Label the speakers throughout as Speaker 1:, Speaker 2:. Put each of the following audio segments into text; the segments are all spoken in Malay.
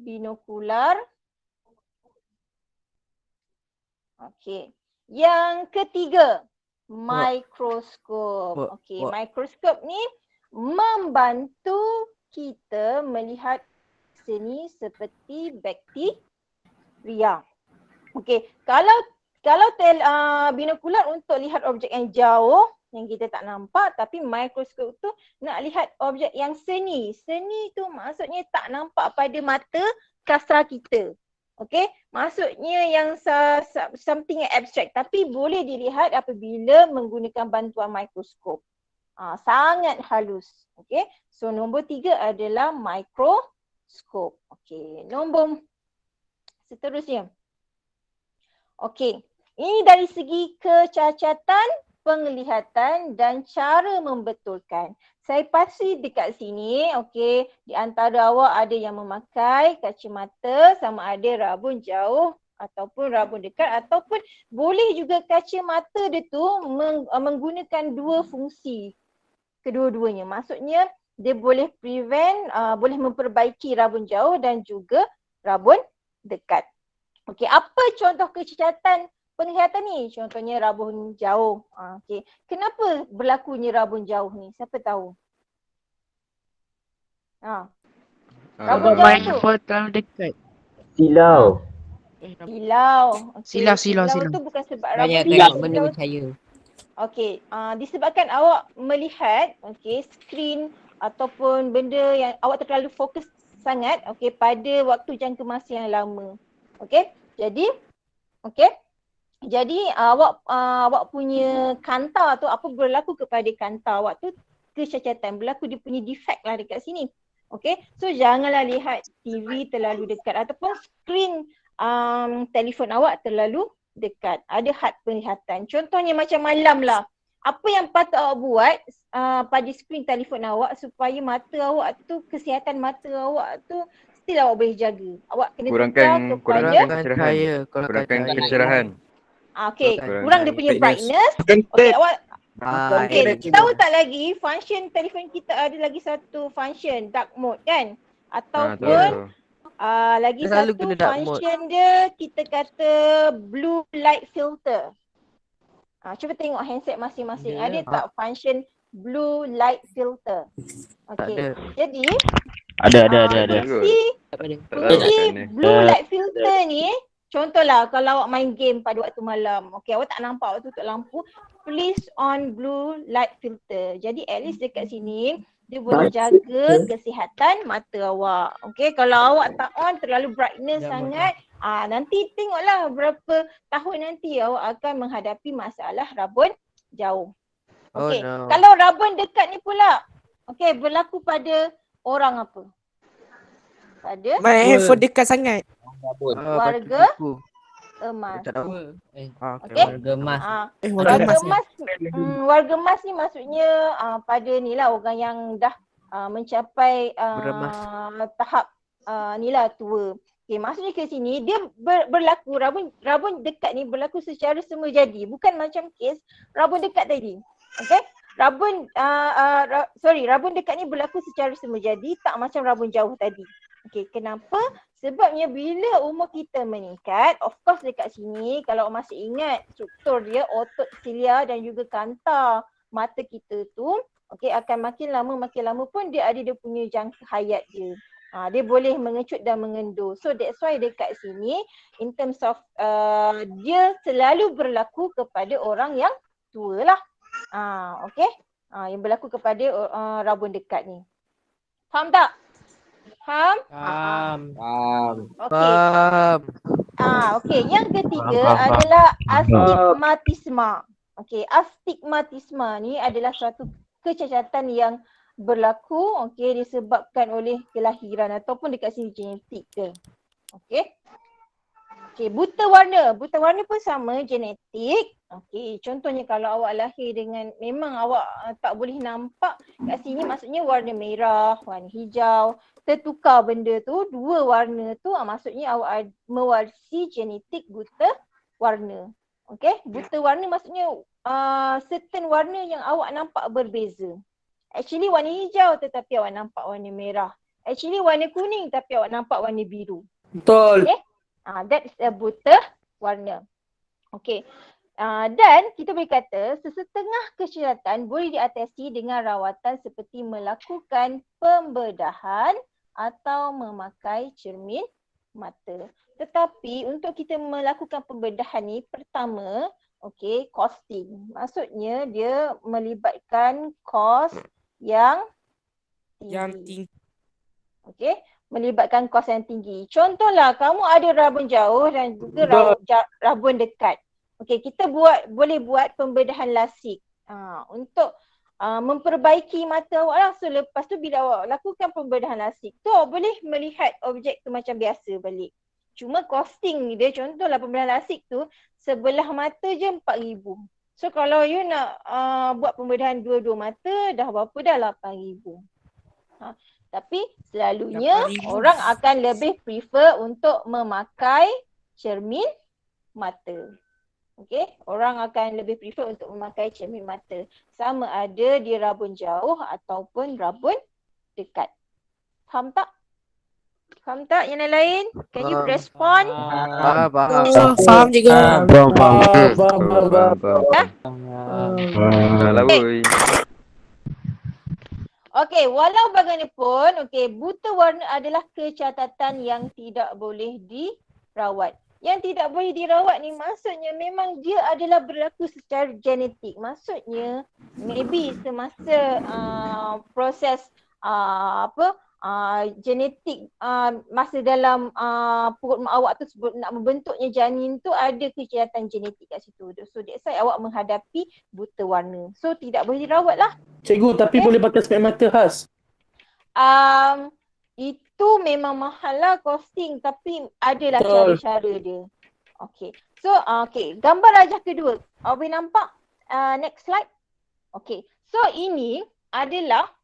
Speaker 1: binokular. Okey. Yang ketiga, mikroskop. Okey, mikroskop ni membantu kita melihat seni seperti bakteria. Okey, kalau binokular untuk lihat objek yang jauh yang kita tak nampak, tapi mikroskop tu nak lihat objek yang seni. Seni tu maksudnya tak nampak pada mata kasar kita. Okey, maksudnya yang something yang abstract tapi boleh dilihat apabila menggunakan bantuan mikroskop. Sangat halus. Okey, so nombor 3 adalah mikroskop. Okey, nombor seterusnya. Okey, ini dari segi kecacatan penglihatan dan cara membetulkan. Saya pasti dekat sini, okey, di antara awak ada yang memakai kacamata, sama ada rabun jauh ataupun rabun dekat, ataupun boleh juga kacamata dia tu menggunakan dua fungsi kedua-duanya. Maksudnya dia boleh prevent, boleh memperbaiki rabun jauh dan juga rabun dekat. Okey, apa contoh kecacatan penglihatan ni? Contohnya rabun jauh. Okey, kenapa berlakunya rabun jauh ni? Siapa tahu? Rabun jauh tu.
Speaker 2: Terlalu dekat.
Speaker 3: Silau.
Speaker 1: Silau. Okay.
Speaker 2: Silau.
Speaker 1: Tu bukan sebab
Speaker 4: Banyak
Speaker 1: rabun
Speaker 4: tengok
Speaker 1: jauh.
Speaker 4: benda bercahaya.
Speaker 1: Okey, disebabkan awak melihat skrin ataupun benda yang awak terlalu fokus sangat pada waktu jangka masa yang lama. Jadi awak punya kanta tu, apa berlaku kepada kanta awak tu, kecacatan, berlaku dia punya defect lah dekat sini. Okey, so janganlah lihat TV terlalu dekat ataupun skrin telefon awak terlalu dekat. Ada had penglihatan. Contohnya macam malam lah. Apa yang patut awak buat pada skrin telefon awak supaya mata awak tu, kesihatan mata awak tu still awak boleh jaga. Awak kena
Speaker 5: kurangkan kecerahan.
Speaker 1: Okey, kurang dia punya brightness. Okey, awak tahu tak lagi function telefon kita ada lagi satu function dark mode kan? Ataupun lagi satu function dia kita kata blue light filter. Cuba tengok handset masing-masing. Ada tak function blue light filter? Okey. Jadi
Speaker 3: ada.
Speaker 1: Fungsi blue light filter ni, contohlah kalau awak main game pada waktu malam. Okey, awak tak nampak, awak tutup lampu, please on blue light filter. Jadi at least dekat sini dia boleh jaga kesihatan mata awak. Okey, kalau awak tak on, terlalu brightness sangat, nanti tengoklah berapa tahun nanti awak akan menghadapi masalah rabun jauh. Okey, kalau rabun dekat ni pula, okey, berlaku pada orang apa? Pada
Speaker 6: main handphone dekat sangat.
Speaker 1: Warga emas. Okey. Warga emas ni maksudnya pada ni lah orang yang dah mencapai tahap ni lah tua. Okey, maksudnya ke sini dia berlaku rabun dekat ni berlaku secara semua jadi, bukan macam kes rabun dekat tadi. Okey. Rabun dekat ni berlaku secara semua jadi, tak macam rabun jauh tadi. Okey, kenapa? Sebabnya bila umur kita meningkat, of course dekat sini kalau masih ingat struktur dia, otot silia dan juga kanta mata kita tu, okey, akan makin lama pun dia ada dia punya jangka hayat dia. Dia boleh mengecut dan mengendur. So that's why dekat sini in terms of dia selalu berlaku kepada orang yang tua lah. Okey. Yang berlaku kepada rabun dekat ni. Faham tak? Faham? Okey. Okey, yang ketiga adalah astigmatisma. Okey, astigmatisma ni adalah suatu kecacatan yang berlaku disebabkan oleh kelahiran ataupun dekat sini genetik ke. Okey. Okey, buta warna pun sama, genetik. Okey, contohnya kalau awak lahir dengan memang awak tak boleh nampak kat sini, maksudnya warna merah, warna hijau, tertukar benda tu, dua warna tu, maksudnya awak mewarisi genetik buta warna. Okey, buta warna maksudnya certain warna yang awak nampak berbeza. Actually warna hijau tetapi awak nampak warna merah. Actually warna kuning tapi awak nampak warna biru.
Speaker 2: Betul.
Speaker 1: Okay. That is a buta warna. Okay. Dan kita boleh kata sesetengah kecacatan boleh diatasi dengan rawatan seperti melakukan pembedahan atau memakai cermin mata. Tetapi untuk kita melakukan pembedahan ni, pertama, costing. Maksudnya dia melibatkan kos yang tinggi. Melibatkan kos yang tinggi. Contohlah, kamu ada rabun jauh dan juga rabun dekat. Kita boleh buat pembedahan lasik untuk memperbaiki mata awak lah. So lepas tu bila awak lakukan pembedahan lasik tu, awak boleh melihat objek tu macam biasa balik. Cuma costing dia, contohlah pembedahan lasik tu sebelah mata je 4,000. So kalau you nak buat pembedahan dua-dua mata, dah berapa dah? 8,000. Tapi selalunya
Speaker 2: 8,000.
Speaker 1: orang akan lebih prefer untuk memakai cermin mata. Orang akan lebih prefer untuk memakai cermin mata. Sama ada di rabun jauh ataupun rabun dekat. Faham tak? Faham tak yang lain? Can you respond?
Speaker 2: Faham juga.
Speaker 5: Salah boy.
Speaker 1: Walau bagaimanapun, buta warna adalah kecacatan yang tidak boleh dirawat. Yang tidak boleh dirawat ni maksudnya memang dia adalah berlaku secara genetik. Maksudnya maybe semasa proses genetik masa dalam perut mak awak tu nak membentuknya janin tu ada kecacatan genetik kat situ. So that's why awak menghadapi buta warna. So tidak boleh dirawat lah.
Speaker 2: Cikgu, tapi boleh pakai spek mata khas?
Speaker 1: Itu memang mahal lah costing, tapi adalah cara-cara dia. So gambar rajah kedua. Awak boleh nampak? Next slide. So ini adalah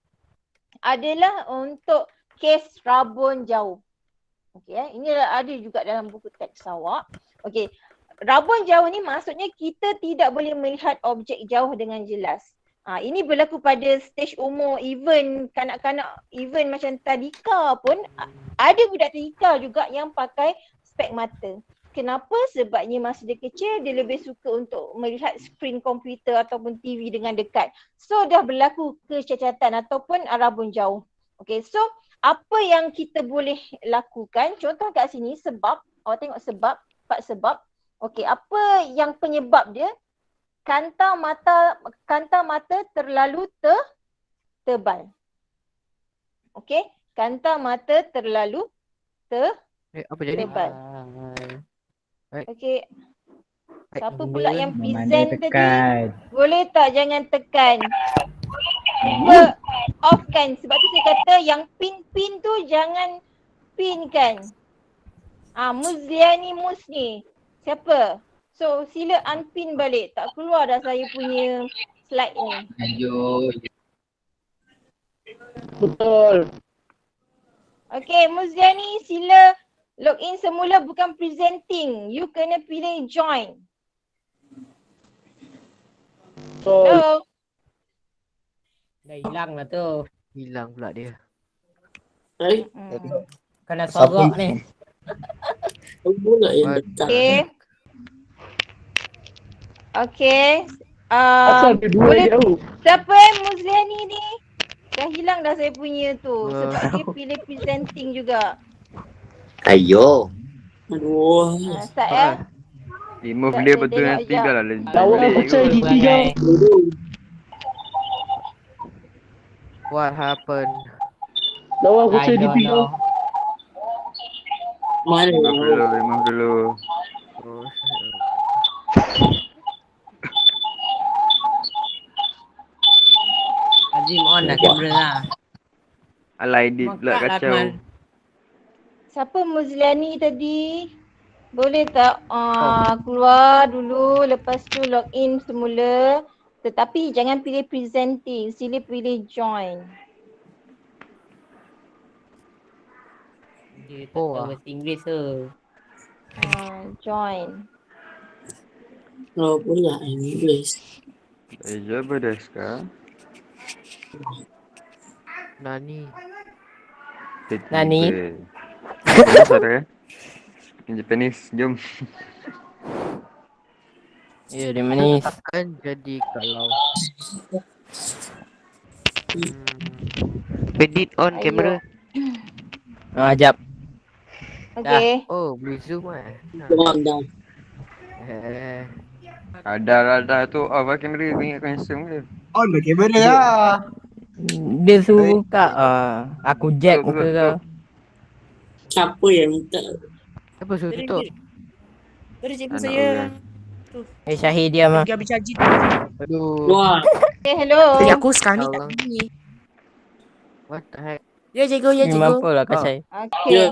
Speaker 1: untuk kes rabun jauh. Ini ada juga dalam buku teks awak. Rabun jauh ni maksudnya kita tidak boleh melihat objek jauh dengan jelas. Ini berlaku pada stage umur even kanak-kanak, even macam tadika pun ada budak tadika juga yang pakai spek mata. Kenapa? Sebabnya masa dia kecil dia lebih suka untuk melihat skrin komputer ataupun TV dengan dekat. So dah berlaku kecacatan ataupun rabun jauh. So apa yang kita boleh lakukan? Contoh kat sini sebab, awak tengok sebab, empat sebab. Apa yang penyebab dia? Kanta mata terlalu tebal. Kanta mata terlalu
Speaker 5: Apa jadi?
Speaker 1: tebal. Siapa pula yang present tadi? Boleh tak jangan tekan? Cuba off kan. Sebab tu saya kata yang pin tu jangan pin kan. Muzliani Musni. Siapa? So sila unpin balik. Tak keluar dah saya punya slide ni.
Speaker 2: Betul.
Speaker 1: Muzliani sila login semula, bukan presenting. You kena pilih join. Hello.
Speaker 4: Dah hilang lah tu.
Speaker 5: Hilang pula dia.
Speaker 4: Kena sorok ni.
Speaker 2: Asal dia dua
Speaker 1: boleh
Speaker 2: jauh.
Speaker 1: siapa Muzliani ni? Dah hilang dah saya punya tu. Sebab dia pilih presenting juga.
Speaker 6: Aduh.
Speaker 1: Start
Speaker 5: Remove dia betul nanti dah lah.
Speaker 2: Lawan aku cari di tiga.
Speaker 5: What happened?
Speaker 2: Lawan aku cari di tiga.
Speaker 5: Remove dulu.
Speaker 4: Azim on lah kamera lah.
Speaker 5: Alah edit pula
Speaker 4: Makat
Speaker 5: kacau.
Speaker 4: Rahman.
Speaker 1: Siapa Muzliani tadi? Boleh tak keluar dulu, lepas tu login semula. Tetapi jangan pilih presenting, sila pilih join.
Speaker 4: Dia tak tahu bahasa Inggeris tu.
Speaker 1: Join.
Speaker 6: Pula English.
Speaker 5: Jabadashka. Nani?
Speaker 4: Nani?
Speaker 5: Japanese ada ya? Yang Japanese, jom.
Speaker 4: Ya, dia manis.
Speaker 5: Akan jadi kalau edit on
Speaker 1: Ayo.
Speaker 5: kamera.
Speaker 4: Jap.
Speaker 1: Okay.
Speaker 5: Oh, boleh zoom eh.
Speaker 6: Dah.
Speaker 5: Ada tu apa kamera ingat handsome ke?
Speaker 7: On the kamera lah.
Speaker 4: Dia suruh buka. Aku jack
Speaker 5: Tutup,
Speaker 4: muka
Speaker 5: tutup,
Speaker 4: kau.
Speaker 5: tutup.
Speaker 6: Siapa yang minta?
Speaker 5: Apa suruh tutup?
Speaker 7: Tadi cikgu
Speaker 5: Anak
Speaker 7: saya
Speaker 5: orang.
Speaker 4: Syahid diam lah.
Speaker 7: pergi habis caji.
Speaker 5: Aduh.
Speaker 6: Wah,
Speaker 1: Okay, hello.
Speaker 7: Jadi aku sekarang ni tak
Speaker 5: Allah.
Speaker 7: bunyi.
Speaker 5: What the heck?
Speaker 7: Ya cikgu, ya cikgu.
Speaker 4: Mampu lah kasai.
Speaker 1: Okay.
Speaker 6: ya.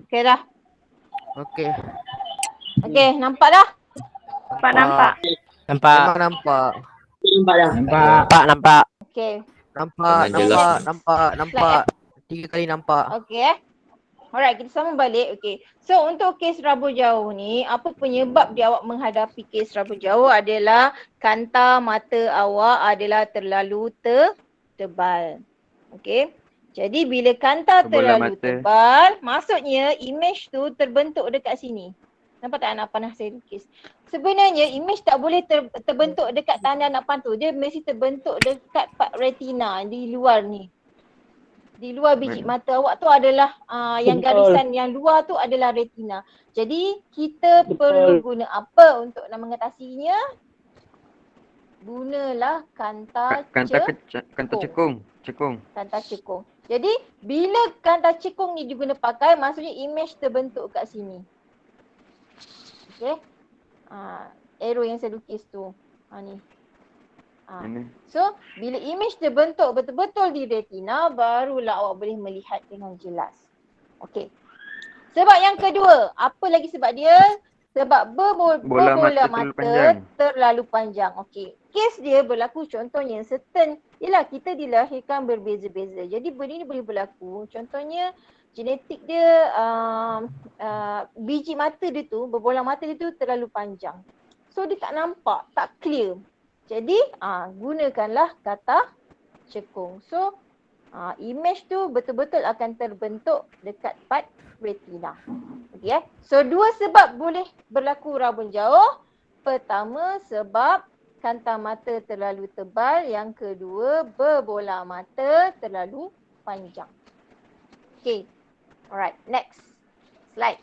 Speaker 1: Okay dah.
Speaker 5: Okay.
Speaker 1: Okay, nampak dah?
Speaker 4: Nampak.
Speaker 5: Memang nampak.
Speaker 6: Nampak dah.
Speaker 4: Nampak.
Speaker 1: Okay.
Speaker 5: Nampak,
Speaker 6: Memang jelas.
Speaker 5: nampak. 3 kali nampak.
Speaker 1: Okay. Alright, kita sama balik. Okay. So untuk kes rabun jauh ni, apa penyebab dia awak menghadapi kes rabun jauh adalah kanta mata awak adalah terlalu tebal. Okay. Jadi bila kanta
Speaker 5: Bola
Speaker 1: terlalu
Speaker 5: mata.
Speaker 1: tebal, maksudnya image tu terbentuk dekat sini. Nampak tak anak panah saya lukis? Sebenarnya image tak boleh terbentuk dekat tanda anak panah tu. Dia mesti terbentuk dekat part retina di luar ni. Di luar biji mata awak tu adalah yang
Speaker 2: Betul.
Speaker 1: garisan yang luar tu adalah retina. Jadi kita
Speaker 2: Betul.
Speaker 1: perlu guna apa untuk nak mengatasinya? Gunalah kanta
Speaker 5: Kanta cekung.
Speaker 1: kanta cekung. Jadi bila kanta cekung ni diguna pakai, maksudnya image terbentuk kat sini. Okay. Arrow yang saya lukis tu. Ni.
Speaker 5: Ini.
Speaker 1: So, bila image terbentuk betul-betul di retina, barulah awak boleh melihat dengan jelas. Okey. Sebab yang kedua, apa lagi sebab dia? Sebab
Speaker 5: Bola
Speaker 1: berbola
Speaker 5: mata terlalu
Speaker 1: mata
Speaker 5: panjang.
Speaker 1: terlalu panjang. Okey. Kes dia berlaku contohnya certain, yelah kita dilahirkan berbeza-beza. Jadi benda ni boleh berlaku. Contohnya genetik dia, biji mata dia tu, berbola mata dia tu terlalu panjang. So dia tak nampak, tak clear. Jadi gunakanlah kata cekung. So image tu betul-betul akan terbentuk dekat part retina. Okey So dua sebab boleh berlaku rabun jauh. Pertama sebab kanta mata terlalu tebal, yang kedua berbola mata terlalu panjang. Okey. Alright, next slide.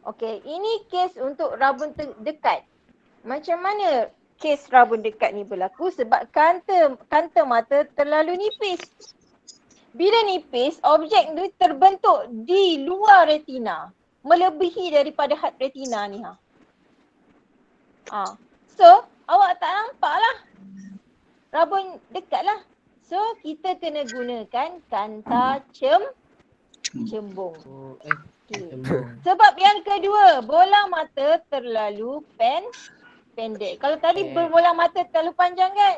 Speaker 1: Okey, ini kes untuk rabun dekat. Macam mana kes rabun dekat ni berlaku? Sebab kanta mata terlalu nipis. Bila nipis, objek ni terbentuk di luar retina. Melebihi daripada had retina ni. So, awak tak nampak lah. Rabun dekat lah. So, kita kena gunakan kanta cembung. Okay. Sebab yang kedua, bola mata terlalu pendek. Kalau tadi berbola mata terlalu panjang kan?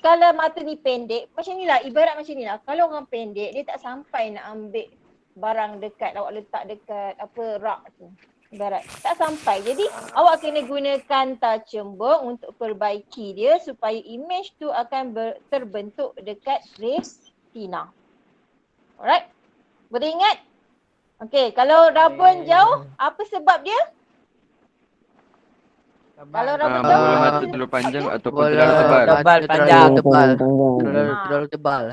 Speaker 1: Kalau mata ni pendek, macam ni lah, ibarat macam ni lah. Kalau orang pendek, dia tak sampai nak ambil barang dekat, awak letak dekat rak tu. Ibarat, tak sampai. Jadi, awak kena gunakan kanta cembung untuk perbaiki dia supaya image tu akan terbentuk dekat retina. Alright? Boleh ingat? Okay, kalau rabun jauh, apa sebab dia? Kalau rabun jauh,
Speaker 5: Bola
Speaker 1: apa
Speaker 5: mata
Speaker 1: sebab
Speaker 5: terlalu panjang
Speaker 1: dia?
Speaker 5: ataupun terlalu tebal. Terlalu tebal.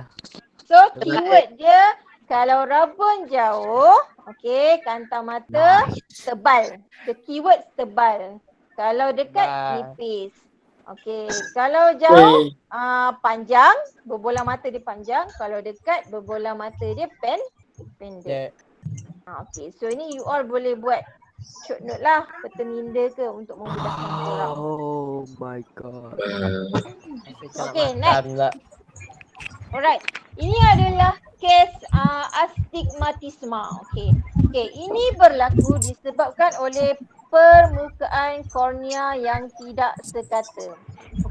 Speaker 1: So, keyword dia, kalau rabun jauh, okay, kanta mata tebal. The keyword tebal. Kalau dekat, nipis. Okay, kalau jauh, panjang, berbola mata dia panjang. Kalau dekat, berbola mata dia pendek. Okay, so ini you all boleh buat short note lah, peta minda ke untuk memudahkan korang.
Speaker 5: Oh my god.
Speaker 1: Okay, next. Alright, ini adalah kes astigmatisma. Okay, ini berlaku disebabkan oleh permukaan kornea yang tidak sekata.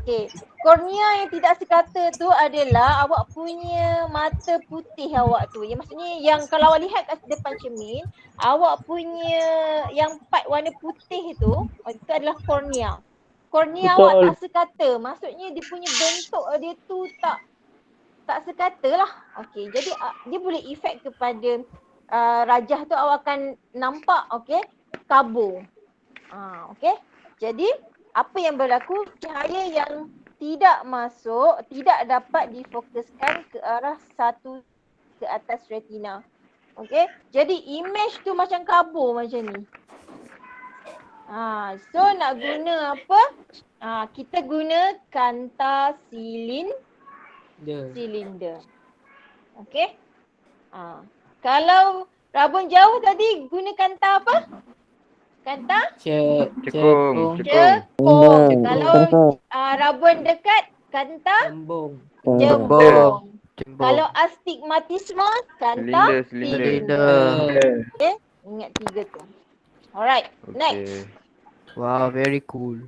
Speaker 1: Okay, kornea yang tidak sekata tu adalah awak punya mata putih awak tu. Yang maksudnya yang kalau awak lihat kat depan cermin, awak punya yang part warna putih tu, itu adalah kornea. kornea
Speaker 2: Betul.
Speaker 1: awak tak sekata. Maksudnya dia punya bentuk dia tu tak sekata lah. Okey, jadi dia boleh efek kepada rajah tu awak akan nampak kabur. Okey. Jadi apa yang berlaku, cahaya yang tidak masuk tidak dapat difokuskan ke arah satu ke atas retina. Okey. Jadi image tu macam kabur macam ni. So nak guna apa? Kita guna kanta silinder. Okey. Kalau rabun jauh tadi guna kanta apa? Kanta?
Speaker 5: Cekung.
Speaker 1: Cekung. Kalau rabun dekat kanta? Jembung. Kalau astigmatisme kanta
Speaker 5: Silinder.
Speaker 1: Okay. Ingat 3 tu. Alright, next.
Speaker 4: Wow, very cool.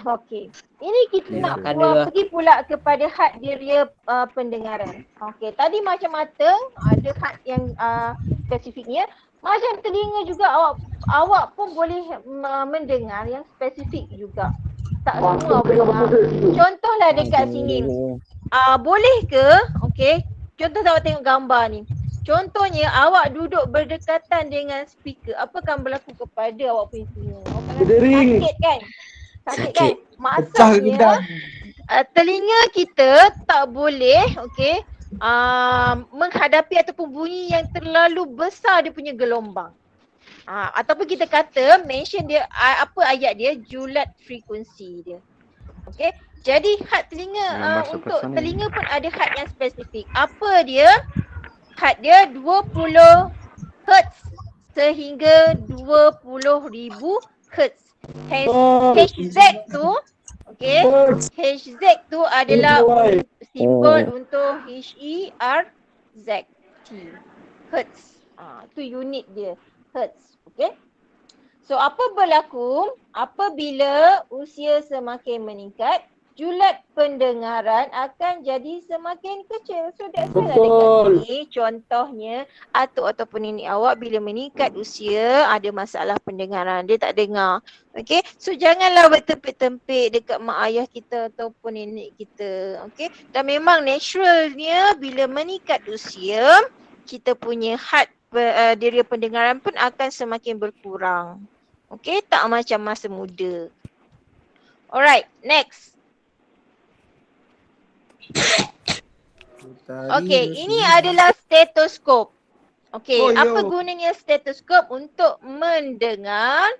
Speaker 1: Okay. Ini kita nak pergi pula kepada had deria pendengaran. Okay. Tadi macam mata ada had yang spesifiknya. Macam telinga juga awak pun boleh mendengar yang spesifik juga. Tak semua boleh. Contohlah dekat sini. Boleh ke? Okay. Contoh awak tengok gambar ni. Contohnya awak duduk berdekatan dengan speaker. Apa akan berlaku kepada awak punya telinga? Sakit kan? Sakit kan? Maksudnya telinga kita tak boleh menghadapi ataupun bunyi yang terlalu besar dia punya gelombang. Ataupun kita kata mention dia apa ayat dia, julat frekuensi dia. Okey. Jadi had telinga untuk telinga pun ada had yang spesifik. Apa dia? Had dia 20 Hz sehingga 20,000 Hz. HZ tu HZ tu adalah simbol untuk HERZ. Hertz. Tu unit dia. Hertz. Okay. So apa berlaku apabila usia semakin meningkat, julat pendengaran akan jadi semakin kecil. So that's why dekat sini contohnya atuk ataupun nenek awak bila meningkat usia ada masalah pendengaran, dia tak dengar. Okay, so janganlah bertempik-tempik dekat mak ayah kita ataupun nenek kita. Okay, dan memang naturalnya bila meningkat usia kita punya had deria pendengaran pun akan semakin berkurang. Okay, tak macam masa muda. Alright, next. Okay, ini adalah stetoskop. Okay, apa gunanya stetoskop? Untuk mendengar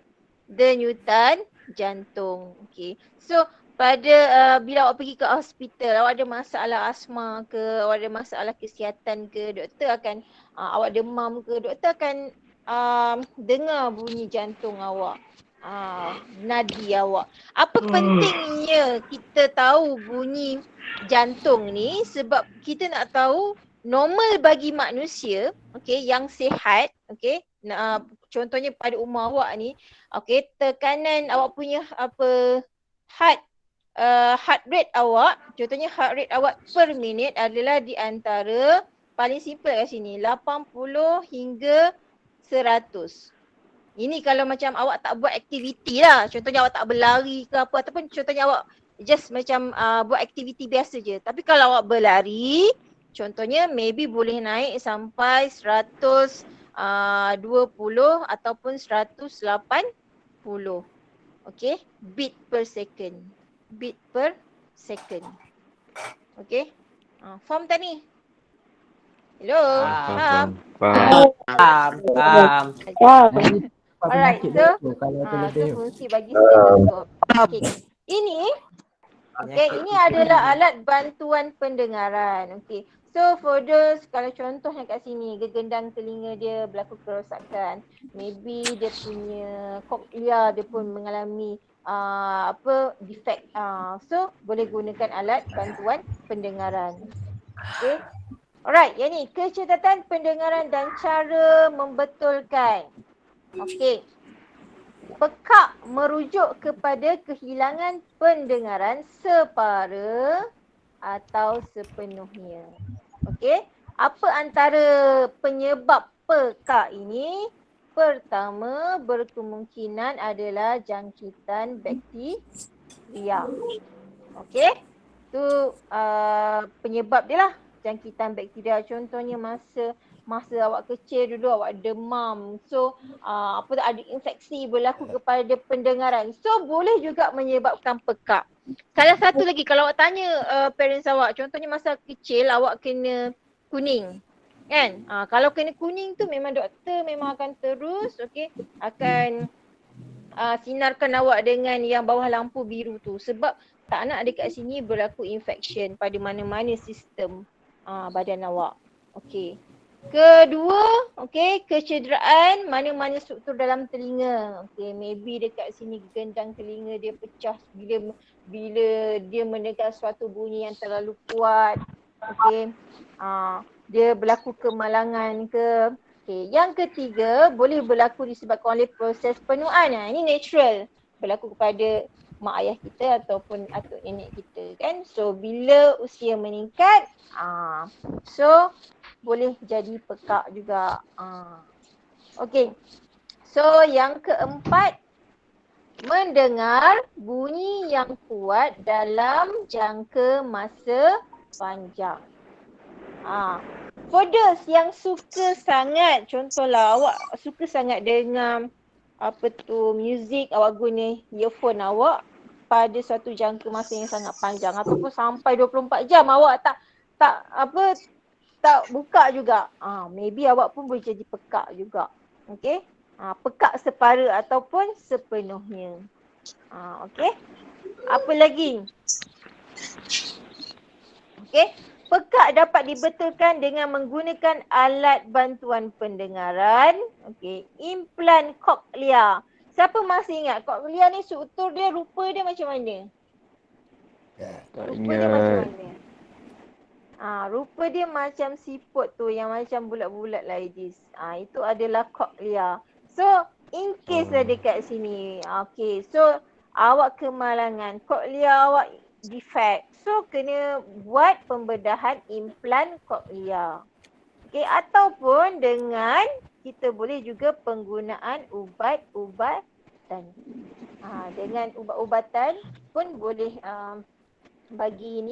Speaker 1: denyutan jantung. Okay, so pada bila awak pergi ke hospital, awak ada masalah asma ke, awak ada masalah kesihatan ke, doktor akan awak demam ke, doktor akan dengar bunyi jantung awak. Nadi awak. Apa pentingnya kita tahu bunyi jantung ni? Sebab kita nak tahu normal bagi manusia, okey, yang sihat, okey. Contohnya pada umur awak ni, okey, tekanan awak punya heart rate awak, contohnya heart rate awak per minit adalah di antara paling simple kat sini 80 hingga 100. Ini kalau macam awak tak buat aktiviti lah. Contohnya awak tak berlari ke apa, ataupun contohnya awak just macam buat aktiviti biasa je. Tapi kalau awak berlari, contohnya maybe boleh naik sampai 120 ataupun 180. Okay, beat per second. Beat per second. Okay. Faham tak ni? Hello?
Speaker 5: Faham.
Speaker 1: Alright, so fungsi bagi stetoskop. Okay. Ini adalah alat bantuan pendengaran. Okay. So for those, kalau contohnya kat sini gegendang telinga dia berlaku kerosakan, maybe dia punya cochlea dia pun mengalami defect. So boleh gunakan alat bantuan pendengaran. Okay. Alright, yang ni kecacatan pendengaran dan cara membetulkan. Okey. Pekak merujuk kepada kehilangan pendengaran separa atau sepenuhnya. Okey. Apa antara penyebab pekak ini? Pertama, berkemungkinan adalah jangkitan ria. Okey. Tu penyebab dia lah jangkitan bakteria. Contohnya masa awak kecil dulu awak demam. So ada infeksi berlaku kepada pendengaran. So boleh juga menyebabkan pekak. Salah satu lagi kalau awak tanya parents awak, contohnya masa kecil awak kena kuning. Kan? Kalau kena kuning tu memang doktor memang akan terus akan sinarkan awak dengan yang bawah lampu biru tu sebab tak nak dekat sini berlaku infection pada mana-mana sistem badan awak. Okey. Kedua, kecederaan mana-mana struktur dalam telinga. Okey, maybe dekat sini gendang telinga dia pecah bila dia mendengar suatu bunyi yang terlalu kuat. Okey. Dia berlaku kemalangan ke. Okey, yang ketiga boleh berlaku disebabkan oleh proses penuaan. Ini natural berlaku kepada mak ayah kita ataupun atuk nenek kita kan. So bila usia meningkat, so boleh jadi pekak juga. Okey. So yang keempat, mendengar bunyi yang kuat dalam jangka masa panjang. For those yang suka sangat, contohlah awak suka sangat dengar muzik, awak guna earphone awak pada suatu jangka masa yang sangat panjang ataupun sampai 24 jam awak tak buka juga. Maybe awak pun boleh jadi pekak juga. Okey. Pekak separa ataupun sepenuhnya. Okey. Apa lagi? Okey. Pekak dapat dibetulkan dengan menggunakan alat bantuan pendengaran. Okey, implan koklia. Siapa masih ingat koklia ni struktur dia, rupa dia macam mana?
Speaker 5: Tak
Speaker 1: Rupa dia macam
Speaker 5: ingat.
Speaker 1: mana? Rupa dia macam siput tu yang macam bulat-bulat like this. Itu adalah koklia. So, in case lah dekat sini. Okey, so awak kemalangan, koklia awak defect. So kena buat pembedahan implan koklia. Okey, ataupun dengan kita boleh juga penggunaan ubat-ubatan. Dengan ubat-ubatan pun boleh bagi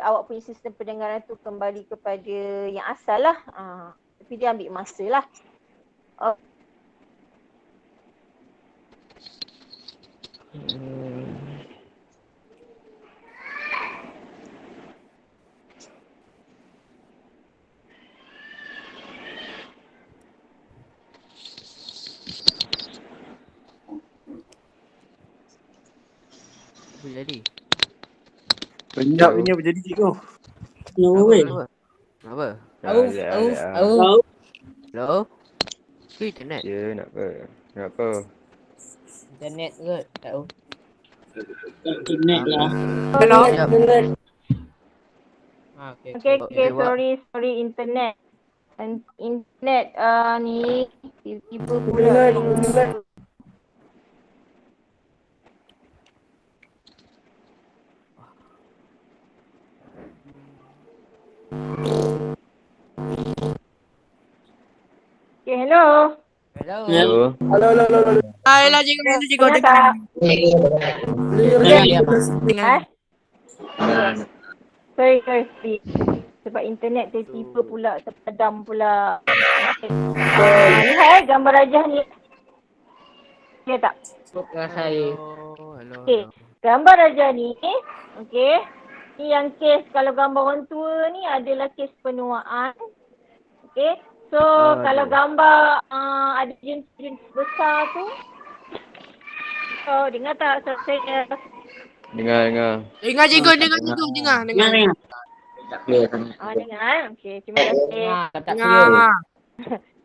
Speaker 1: awak punya sistem pendengaran tu kembali kepada yang asal lah. Tapi dia ambil masa lah.
Speaker 4: Apa jadi?
Speaker 7: Banyak punya berjadi cikgu.
Speaker 6: No way.
Speaker 4: Apa?
Speaker 7: Auf.
Speaker 6: Tahu
Speaker 4: Hello? Tu internet.
Speaker 5: Ya, nak apa? Nak apa?
Speaker 7: Internet kot. Tahu.
Speaker 6: internet lah.
Speaker 7: Hello.
Speaker 1: Okay, sorry internet. Internet ni tiba-tiba pula. Okay, hello.
Speaker 4: Hello.
Speaker 5: Hello.
Speaker 7: Ayolah cikgu
Speaker 1: Dengar
Speaker 7: dengar.
Speaker 1: Sorry. Sebab internet tiba-tiba pula terpadam pula. Ni gambar rajah ni. Ya tak?
Speaker 4: Hello.
Speaker 1: Okey. Gambar rajah ni, okey. Ni yang kes kalau gambar orang tua ni adalah kes penuaan. Okey. So kalau gambar ada jenis besar tu. So dengar tak saya
Speaker 5: Dengar.
Speaker 7: Dengar cikgu, dengar.
Speaker 1: dengar. Okey, terima kasih.
Speaker 7: Dengar.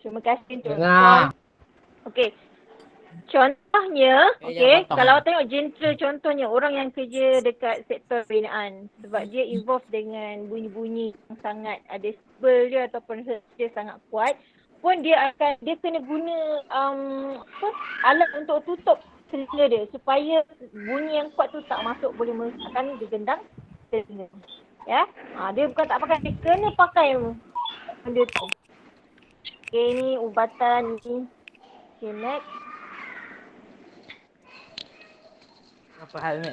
Speaker 1: Terima kasih untuk respon. Okey. Contohnya, okey, kalau tengok genre contohnya orang yang kerja dekat sektor binaan sebab dia involve dengan bunyi-bunyi yang sangat ada stable dia ataupun dia sangat kuat pun dia kena guna alat untuk tutup telinga dia supaya bunyi yang kuat tu tak masuk boleh merosakkan gendang telinga. Ya. Dia bukan tak pakai, dia kena pakai benda tu. Okey, ni ubatan ni. Okay, next.
Speaker 4: Apa hal ni?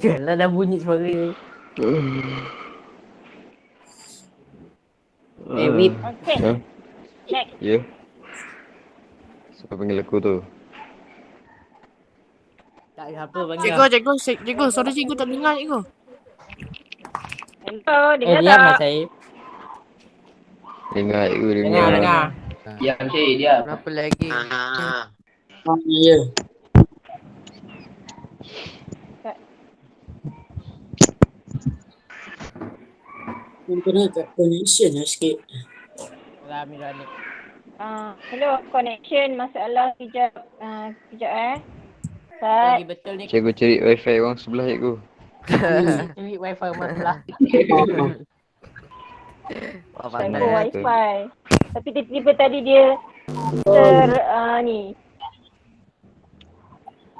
Speaker 4: Yalah dah bunyi suara. Wip.
Speaker 1: Okay.
Speaker 5: Ya.
Speaker 1: Next.
Speaker 5: Ya. Siapa panggil aku tu?
Speaker 4: Tak siapa panggil.
Speaker 7: Cikgu, suara cikgu tak dengar cikgu.
Speaker 1: Hello, dengar
Speaker 4: Diam lah
Speaker 1: tak?
Speaker 4: saya.
Speaker 5: Dengar aku
Speaker 7: Dengar.
Speaker 2: Diam cik, diam.
Speaker 7: Berapa lagi?
Speaker 6: Ya. Kena kat connection lah sikit.
Speaker 4: Salah Amira ni.
Speaker 1: Hello, connection masalah kejap. Kejap
Speaker 4: Lagi
Speaker 1: Sat.
Speaker 4: betul ni.
Speaker 5: Cikgu cari wifi orang sebelah cikgu.
Speaker 4: Cari wifi rumah sebelah.
Speaker 5: Oh,
Speaker 1: Saya
Speaker 5: pandai
Speaker 1: go
Speaker 5: lah tu.
Speaker 1: wifi. Tapi tiba-tiba tadi dia ni.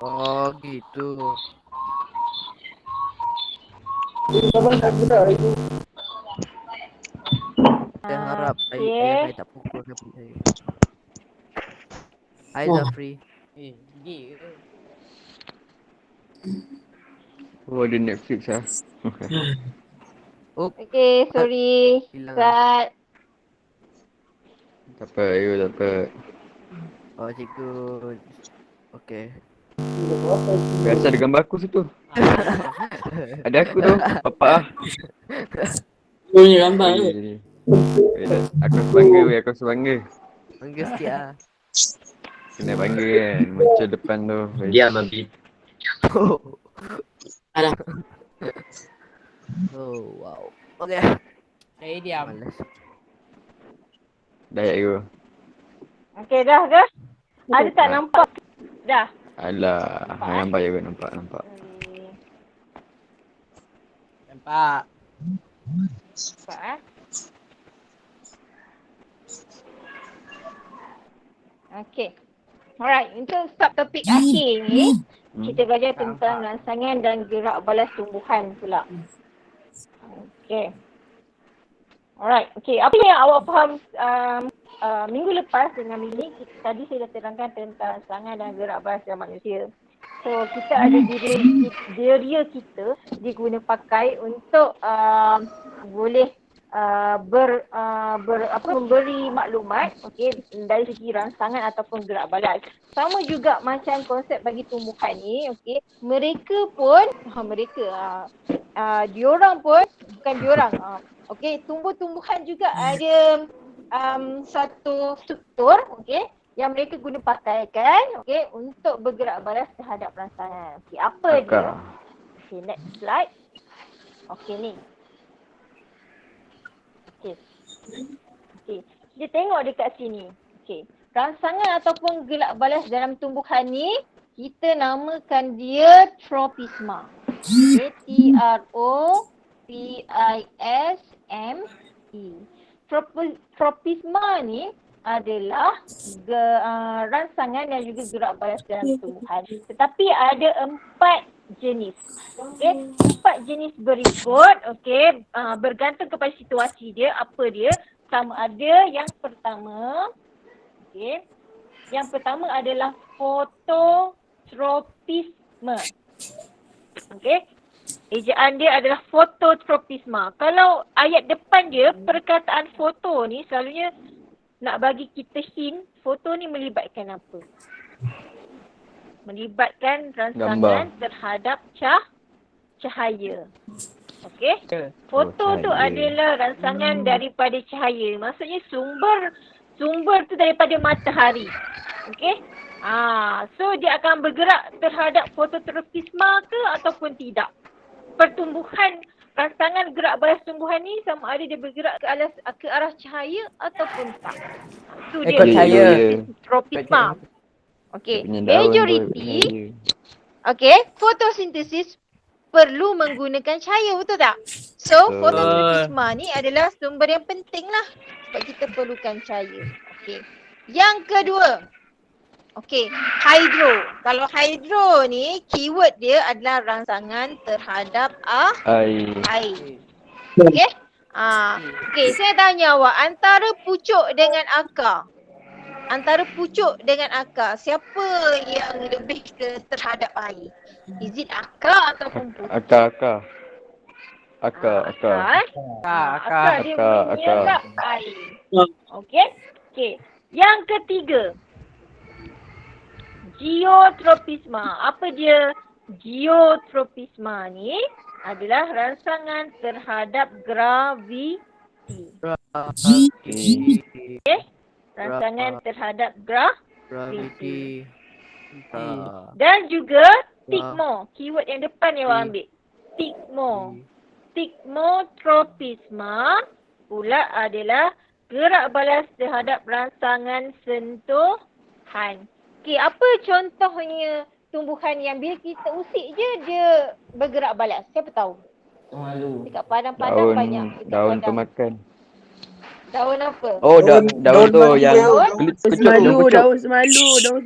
Speaker 7: Oh gitu. Saya harap ayah saya tak pukul rambut saya. Hai Zafri.
Speaker 4: Gigi ke?
Speaker 5: Oh, ada Netflix lah.
Speaker 1: Okay, sorry.
Speaker 7: Hilang.
Speaker 1: Sat.
Speaker 5: Tak apa, cikgu tak apa.
Speaker 7: Oh cikgu. Okey.
Speaker 5: Biasa ada gambar aku situ. Ada aku tu. Papa.
Speaker 6: Punya gambar tu.
Speaker 5: Aku sebangga weh, aku sebangga.
Speaker 7: Panggil sikit ah.
Speaker 5: Kena bangga kan. Muncul depan tu.
Speaker 3: Diam Abi.
Speaker 6: Alah.
Speaker 7: Oh wow. Okey.
Speaker 4: Saya diam.
Speaker 7: Malas.
Speaker 5: Dah cikgu.
Speaker 1: Okay, dah ke? Ada tak nampak? Dah.
Speaker 5: Alah, nampak cikgu, nampak.
Speaker 4: Nampak.
Speaker 1: Nampak Okay. Alright, untuk subtopik akhir ni, kita belajar tentang rangsangan dan gerak balas tumbuhan pula. Okay. Alright, okay. Apa yang awak faham minggu lepas dengan minggu ni, tadi saya dah terangkan tentang rangsangan dan gerak balas dalam manusia. So, kita ada diri kita diguna pakai untuk boleh memberi maklumat, okey, dari segi rangsangan ataupun gerak balas. Sama juga macam konsep bagi tumbuhan ni, okey, diorang pun bukan diorang, okey, tumbuh-tumbuhan juga ada satu struktur, okey, yang mereka guna pakaikan, okey, untuk bergerak balas terhadap rangsangan. Okey, apa dia? Okey, next slide. Okey ni. Okey. Kita tengok dekat sini. Okey. Rangsangan ataupun gerak balas dalam tumbuhan ni, kita namakan dia tropisma. Okay. T-R-O-P-I-S-M-E. Tropisma ni adalah rangsangan dan juga gerak balas dalam tumbuhan. Tetapi ada 4 jenis. Okey, 4 jenis berikut, okey, bergantung kepada situasi dia, apa dia. Sama ada yang pertama, okey. Yang pertama adalah fototropisme. Okey. Ejaan dia adalah fototropisma. Kalau ayat depan dia, perkataan foto ni selalunya nak bagi kita hint, foto ni melibatkan apa? Melibatkan rangsangan terhadap cahaya. Okey? Foto tu adalah rangsangan daripada cahaya. Maksudnya sumber tu daripada matahari. Okey? So dia akan bergerak terhadap fototropisma ke ataupun tidak? Pertumbuhan rangsangan gerak balas tumbuhan ni sama ada dia bergerak ke arah cahaya ataupun tak. Itu dia
Speaker 4: cahaya.
Speaker 1: tropisma. Okey, majoriti. Okey, fotosintesis perlu menggunakan cahaya, betul tak? So, fototropisma ni adalah sumber yang penting lah sebab kita perlukan cahaya. Okey. Yang kedua, okey, hidro. Kalau hidro ni, keyword dia adalah rangsangan terhadap air. Okey? Okey, saya tanya awak, antara pucuk dengan akar, antara pucuk dengan akar, siapa yang lebih terhadap air? Is it akar ataupun pucuk?
Speaker 5: Akar.
Speaker 1: Akar. Akar dia
Speaker 5: Akar.
Speaker 1: menyerap air. Okey. Okey. Yang ketiga, geotropisma. Apa dia? Geotropisma ni adalah rangsangan terhadap graviti. Okey. Rangsangan terhadap
Speaker 7: Gravity.
Speaker 1: dan juga tigmo. Keyword yang depan ni awak ambil. Tigmo. Tigmotropisma pula adalah gerak balas terhadap rangsangan sentuhan. Okey, apa contohnya tumbuhan yang bila kita usik je dia bergerak balas? Siapa tahu? Dekat padang-padang banyak.
Speaker 5: Daun pemakan.
Speaker 1: Daun apa?
Speaker 5: Oh, daun tu yang kecup
Speaker 8: Semalu,
Speaker 5: tu.
Speaker 8: daun semalu.
Speaker 5: Daun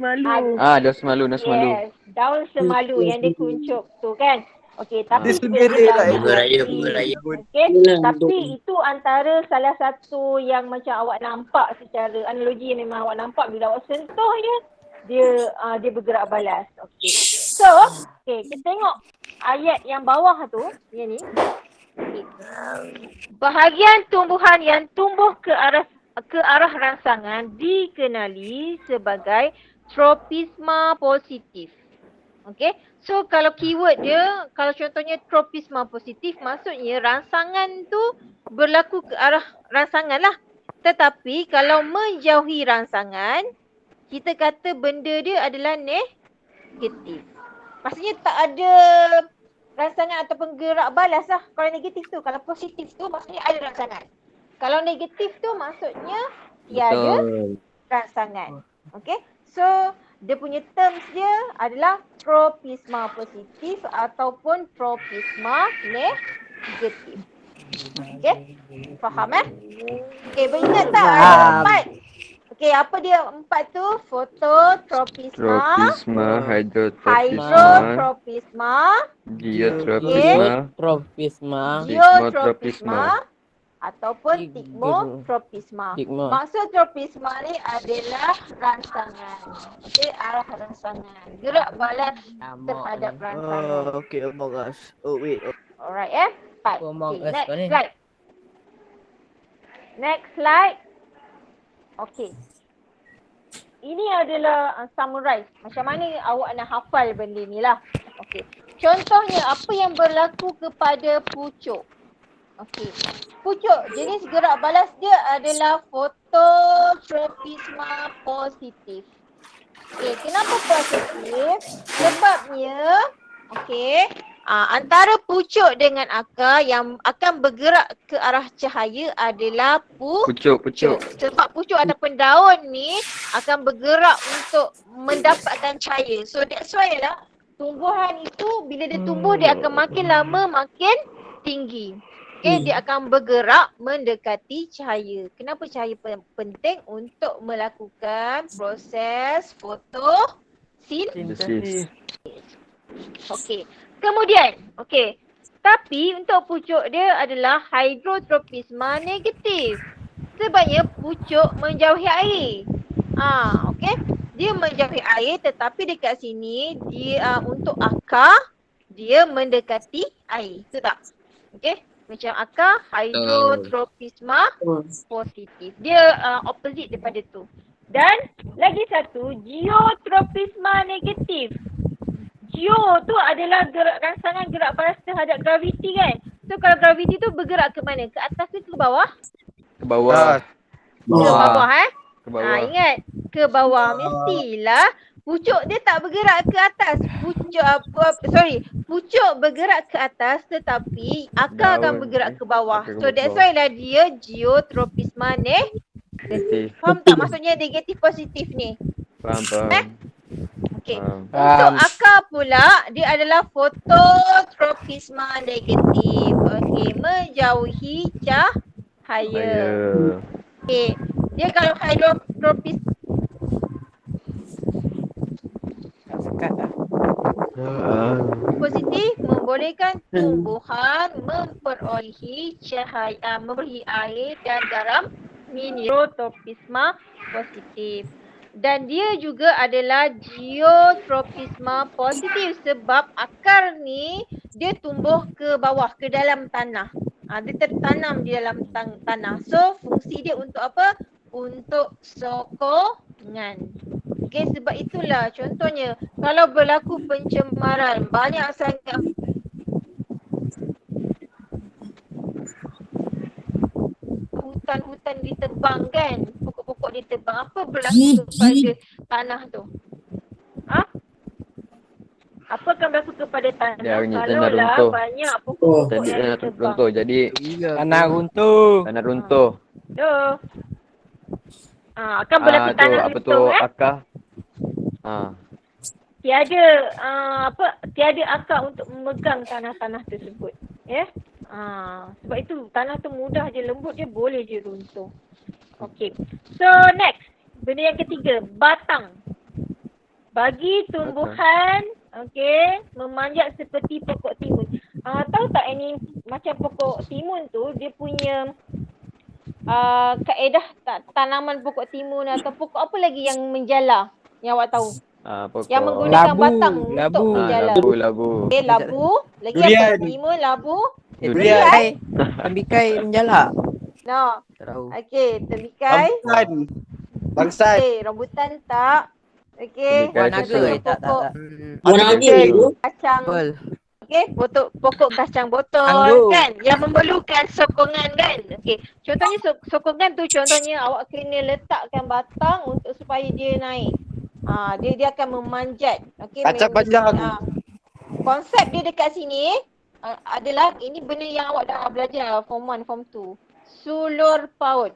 Speaker 5: semalu.
Speaker 1: Yes, daun semalu yang dia kuncup tu kan. Okey, tapi
Speaker 7: Dia sendiri lah.
Speaker 6: Bunga raya.
Speaker 1: Okey, tapi itu antara salah satu yang macam awak nampak secara analogi yang memang awak nampak bila awak sentuh dia bergerak balas. Okey. So, kita tengok ayat yang bawah tu, yang ni. Okay. Bahagian tumbuhan yang tumbuh ke arah rangsangan dikenali sebagai tropisma positif. Okey. So kalau keyword dia, kalau contohnya tropisma positif, maksudnya rangsangan tu berlaku ke arah rangsangan lah. Tetapi kalau menjauhi rangsangan, kita kata benda dia adalah negatif. Maksudnya tak ada rangsangan ataupun gerak balas lah. Kalau negatif tu, kalau positif tu maksudnya ada rangsangan. Kalau negatif tu maksudnya tiada rangsangan. Okay. So dia punya terms dia adalah tropisma positif ataupun tropisma negatif. Okay. Faham Okay, beringat tak ada 4? Okay, apa dia 4 tu? Fototropisma, hydrotropisma, geotropisma ataupun tigmotropisma. Maksud tropisma ni adalah rangsangan. Okey, arah rangsangan. Gerak balas terhadap rangsangan.
Speaker 7: Okay, Among Us. Oh, wait.
Speaker 1: Alright, 4.
Speaker 4: Among
Speaker 1: Okay,
Speaker 4: Us kau ni.
Speaker 1: Next slide. Okay. Ini adalah summarize. Macam mana awak nak hafal benda ni lah. Okay. Contohnya, apa yang berlaku kepada pucuk? Okey. Pucuk, jenis gerak balas dia adalah fototropisma positif. Okey, kenapa positif? Sebabnya, okey, antara pucuk dengan akar yang akan bergerak ke arah cahaya adalah pucuk. Sebab pucuk ataupun daun ni akan bergerak untuk mendapatkan cahaya. So that's why lah tumbuhan itu bila dia tumbuh dia akan makin lama makin tinggi. Okay, dia akan bergerak mendekati cahaya. Kenapa cahaya penting? Untuk melakukan proses fotosintesis. Okey. Kemudian, okey. Tapi untuk pucuk dia adalah hydrotropisma negatif. Sebabnya pucuk menjauhi air. Okey. Dia menjauhi air tetapi dekat sini dia untuk akar dia mendekati air. Betul tak? Okey. Macam akar hydrotropisma positif. Dia opposite daripada tu. Dan lagi satu, geotropisma negatif. Geo tu adalah rangsangan gerak balas terhadap graviti kan. So kalau graviti tu bergerak ke mana? Ke atas ke bawah?
Speaker 5: Ke bawah.
Speaker 1: Ke bawah
Speaker 5: Ke bawah.
Speaker 1: Ingat, ke bawah. Mestilah pucuk dia tak bergerak ke atas. Pucuk bergerak ke atas tetapi akar akan bergerak ke bawah. So that's why lah dia geotropisma negatif. Faham tak maksudnya negatif positif ni?
Speaker 5: Faham.
Speaker 1: Okey. Untuk akar pula dia adalah fototropisma negatif. Okey, menjauhi cahaya. Okey. Dia kalau hydrotropis positif membolehkan tumbuhan memperolehi cahaya, memberi air dan garam. Hydrotropisma positif. dan dia juga adalah geotropisma positif sebab akar ni dia tumbuh ke bawah, ke dalam tanah. Dia tertanam di dalam tanah. So fungsi dia untuk apa? Untuk sokongan. Okay, sebab itulah contohnya kalau berlaku pencemaran, banyak sangat hutan-hutan ditebang kan, pokok-pokok ditebang, apa berlaku kepada tanah tu? Apa akan berlaku kepada tanah
Speaker 5: Dia bunyi tanah
Speaker 1: kalau lah
Speaker 5: runtuh.
Speaker 1: banyak pokok-pokok
Speaker 5: Tadi
Speaker 1: yang
Speaker 5: tanah
Speaker 1: ditebang?
Speaker 5: runtuh. Jadi
Speaker 4: Tanah runtuh.
Speaker 5: tanah runtuh.
Speaker 1: Duh. Akan berlaku
Speaker 5: Tu
Speaker 1: tanah
Speaker 5: apa tu
Speaker 1: runtuh
Speaker 5: akar.
Speaker 1: tiada akar untuk memegang tanah-tanah tersebut. Ya. Sebab itu tanah tu mudah je lembut, dia boleh je runtuh. Okay. So next, benda yang ketiga, batang. Bagi tumbuhan memanjat seperti pokok timun. Tahu tak ini macam pokok timun tu dia punya kaedah tanaman pokok timun atau pokok apa lagi yang menjala yang awak tahu?
Speaker 5: Pokok
Speaker 1: Yang menggunakan
Speaker 4: Labu,
Speaker 1: batang
Speaker 4: labu.
Speaker 1: untuk menjala.
Speaker 5: labu.
Speaker 1: Okay, labu. Lagi
Speaker 2: Durian.
Speaker 1: apa? Timun, labu.
Speaker 4: Durian. Tembikai menjala.
Speaker 1: No.
Speaker 7: Tak tahu.
Speaker 1: Okay, tembikai.
Speaker 2: Bangsan.
Speaker 1: Okay, rambutan tak. Okay.
Speaker 5: Tembikai
Speaker 4: Warna
Speaker 5: susu.
Speaker 4: naga tak.
Speaker 6: Warna apa
Speaker 5: Okay.
Speaker 6: tu?
Speaker 1: Kacang.
Speaker 7: Apple.
Speaker 1: Okay, pokok kacang botol
Speaker 4: Anggur.
Speaker 1: kan, yang memerlukan sokongan kan. Okay, contohnya sokongan tu contohnya awak kena letakkan batang untuk supaya dia naik. Dia akan memanjat. Okay,
Speaker 2: Kacang panjang.
Speaker 1: Konsep dia dekat sini adalah ini benda yang awak dah belajar form 1, form 2. Sulur paut.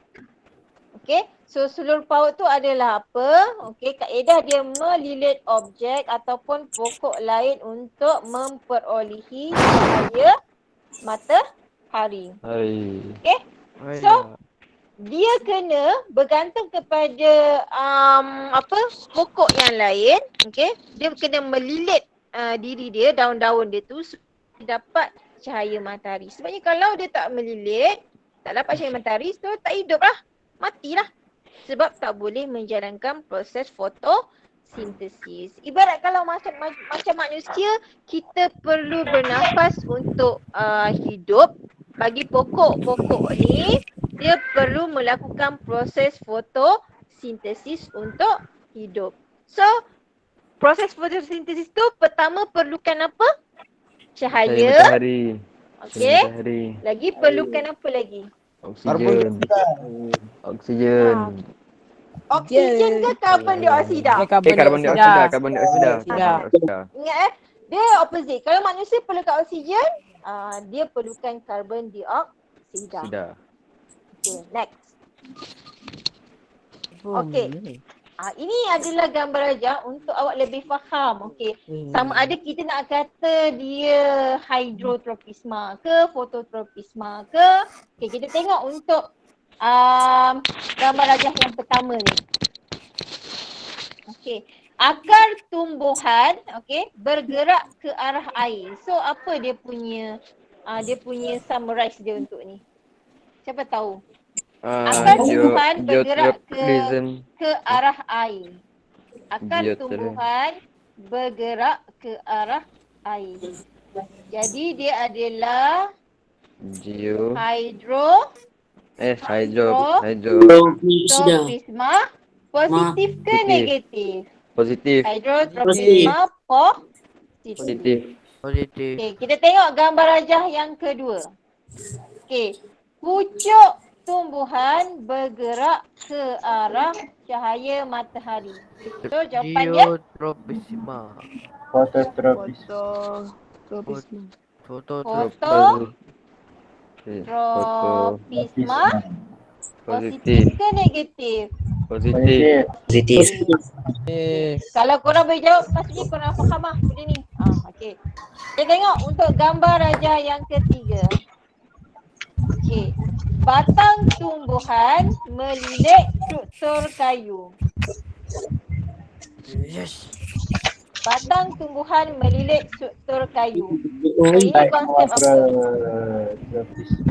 Speaker 1: Okay, so sulur paut tu adalah apa? Okay, kaedah dia melilit objek ataupun pokok lain untuk memperolehi cahaya matahari. Okay, so dia kena bergantung kepada pokok yang lain. Okay, dia kena melilit diri dia, daun-daun dia tu dapat cahaya matahari. Sebabnya kalau dia tak melilit, tak dapat cahaya matahari, so tak hidup lah. Matilah. Sebab tak boleh menjalankan proses fotosintesis. Ibarat kalau macam manusia, kita perlu bernafas untuk hidup. Bagi pokok-pokok ni, dia perlu melakukan proses fotosintesis untuk hidup. So, proses fotosintesis tu pertama perlukan apa? Cahaya.
Speaker 5: Matahari.
Speaker 1: Okey.
Speaker 5: Matahari.
Speaker 1: Lagi perlukan apa lagi?
Speaker 5: Oksigen. Oksigen.
Speaker 1: Oksigen ke karbon dioksida?
Speaker 5: Karbon dioksida. Karbon dioksida.
Speaker 1: Ingat dia opposite. Kalau manusia perlukan oksigen, dia perlukan karbon dioksida.
Speaker 5: Sudah.
Speaker 1: Okay, next. Okay. Ini adalah gambar aja untuk awak lebih faham. Okay. Sama ada kita nak kata dia hydrotropisma ke fototropisma ke. Okay, kita tengok untuk gambar rajah yang pertama ni. Okay. Akar tumbuhan bergerak ke arah air. So apa dia punya summarize dia untuk ni? Siapa tahu? Akar tumbuhan bergerak ke arah air. Akar tumbuhan bergerak ke arah air. Jadi dia adalah hydrotropisma positif ke negatif?
Speaker 5: Positif.
Speaker 1: Hydrotropisma positif. Okay, kita tengok gambar rajah yang kedua. Okay, pucuk tumbuhan bergerak ke arah cahaya matahari. So jawapan dia
Speaker 7: Geotropisma.
Speaker 1: fototropisma positif ke negatif?
Speaker 5: Positif.
Speaker 1: Kalau korang boleh jawab, pastinya korang faham lah benda ni. Okay. Kita tengok untuk gambar rajah yang ketiga. Okay. Batang tumbuhan melilit struktur kayu.
Speaker 7: Yes.
Speaker 1: Batang tumbuhan melilit struktur kayu. So, ini konsep apa?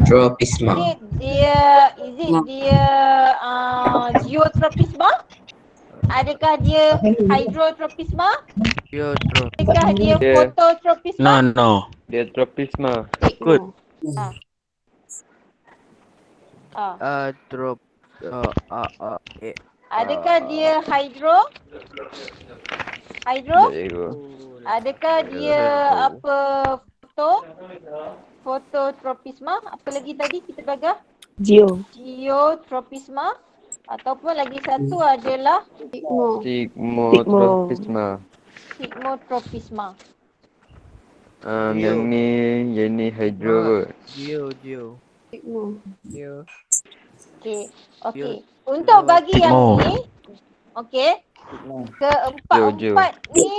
Speaker 6: Tropisma.
Speaker 1: Is it dia geotropisma? Adakah dia hydrotropisma?
Speaker 7: Geotro.
Speaker 1: Adakah dia
Speaker 5: Dia-
Speaker 1: fototropisma?
Speaker 3: no.
Speaker 5: Dia tropisma.
Speaker 3: Good.
Speaker 7: Trop.
Speaker 1: Adakah dia hydro? Hydro?
Speaker 5: Cikgu.
Speaker 1: Adakah dia apa fototropisma? Apa lagi tadi kita belajar? Geotropisma. Ataupun lagi satu adalah
Speaker 5: Sigmotropisma.
Speaker 1: sigmotropisma.
Speaker 5: Yang ni hydro kot.
Speaker 7: Geo.
Speaker 1: Okey. Untuk bagi yang
Speaker 3: Sigmo.
Speaker 1: ni, okey.
Speaker 5: Geo.
Speaker 1: Keempat ni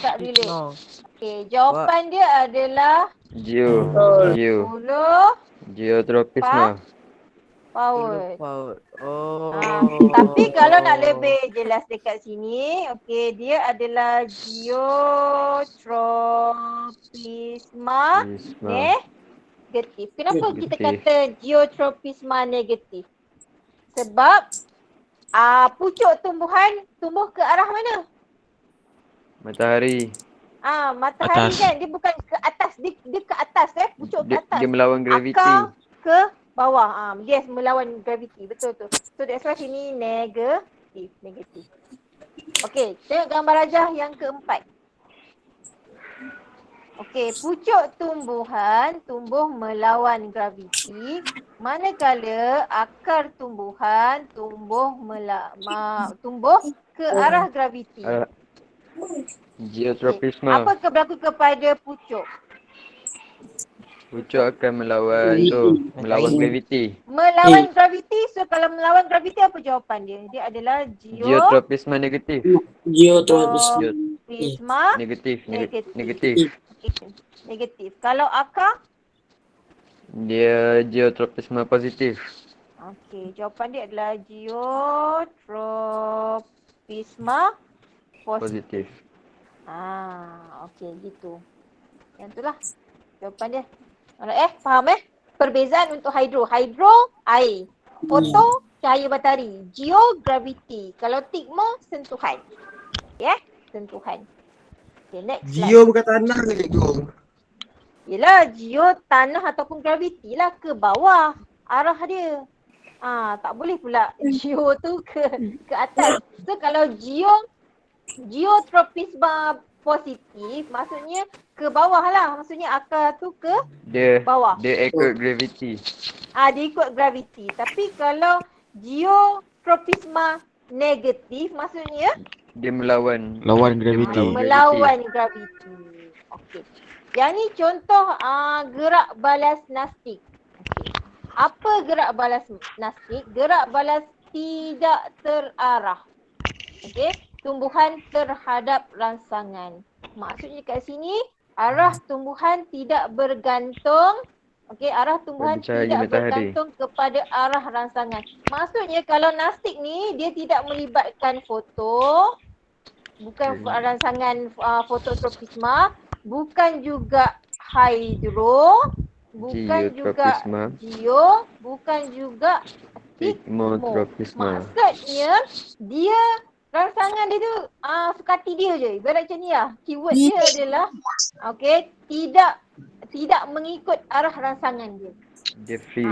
Speaker 1: tak relate.
Speaker 7: No.
Speaker 1: Okey, jawapan dia adalah
Speaker 5: Geo.
Speaker 1: 10
Speaker 5: Geotropisma.
Speaker 1: power.
Speaker 7: Power.
Speaker 1: Tapi kalau nak lebih jelas dekat sini, okey, dia adalah geotropisma negatif. Kenapa kita kata geotropisma negatif? Sebab pucuk tumbuhan tumbuh ke arah mana?
Speaker 5: Matahari.
Speaker 1: Matahari
Speaker 3: Atas.
Speaker 1: kan, dia bukan ke atas, dia ke atas pucuk ke atas.
Speaker 5: Dia melawan graviti.
Speaker 1: Akar ke bawah. Yes, melawan graviti. Betul tu. So that's why sini negatif. Okey, tengok gambar rajah yang keempat. Okey, pucuk tumbuhan tumbuh melawan graviti, manakala akar tumbuhan tumbuh ke arah graviti.
Speaker 5: Geotropisma.
Speaker 1: Apa berlaku kepada pucuk?
Speaker 5: Pucuk akan melawan graviti.
Speaker 1: Melawan graviti. So kalau melawan graviti apa jawapan dia? Dia adalah
Speaker 5: Geotropisma negatif.
Speaker 1: geotropisma
Speaker 5: Negatif.
Speaker 1: negatif. Kalau akar?
Speaker 5: Dia geotropisma positif.
Speaker 1: Okey, jawapan dia adalah geotropisma positif.
Speaker 5: Positif.
Speaker 1: Okey gitu. Yang itulah jawapan dia. Alright, faham Perbezaan untuk hydro. Hydro, air. Foto, cahaya matahari. Geo, gravity. Kalau tigmo, sentuhan. Sentuhan. Okay, next slide.
Speaker 2: Geo bukan tanah ke cikgu?
Speaker 1: Yelah, geo tanah ataupun gravity lah ke bawah. Arah dia. Tak boleh pula geo tu ke atas. So kalau geotropisma positif, maksudnya ke bawah lah. Maksudnya akar tu ke bawah.
Speaker 5: Dia ikut graviti.
Speaker 1: Dia ikut graviti. Tapi kalau geotropisma negatif, maksudnya
Speaker 5: Dia melawan
Speaker 3: graviti.
Speaker 1: melawan graviti. Okey. Yang ni contoh gerak balas nastik. Okay. Apa gerak balas nastik? Gerak balas tidak terarah. Okey. Tumbuhan terhadap rangsangan. Maksudnya kat sini arah tumbuhan tidak bergantung. Okey, arah tumbuhan tidak bergantung kepada arah rangsangan. Maksudnya kalau nastik ni dia tidak melibatkan foto, bukan rangsangan fototropisma, bukan juga hydro, bukan juga geo, bukan juga
Speaker 5: sigmotropisma.
Speaker 1: Maksudnya dia rangsangan dia tu suka hati dia je. Ibarat macam ni lah. Keyword dia adalah tidak mengikut arah rangsangan dia.
Speaker 5: Dia free.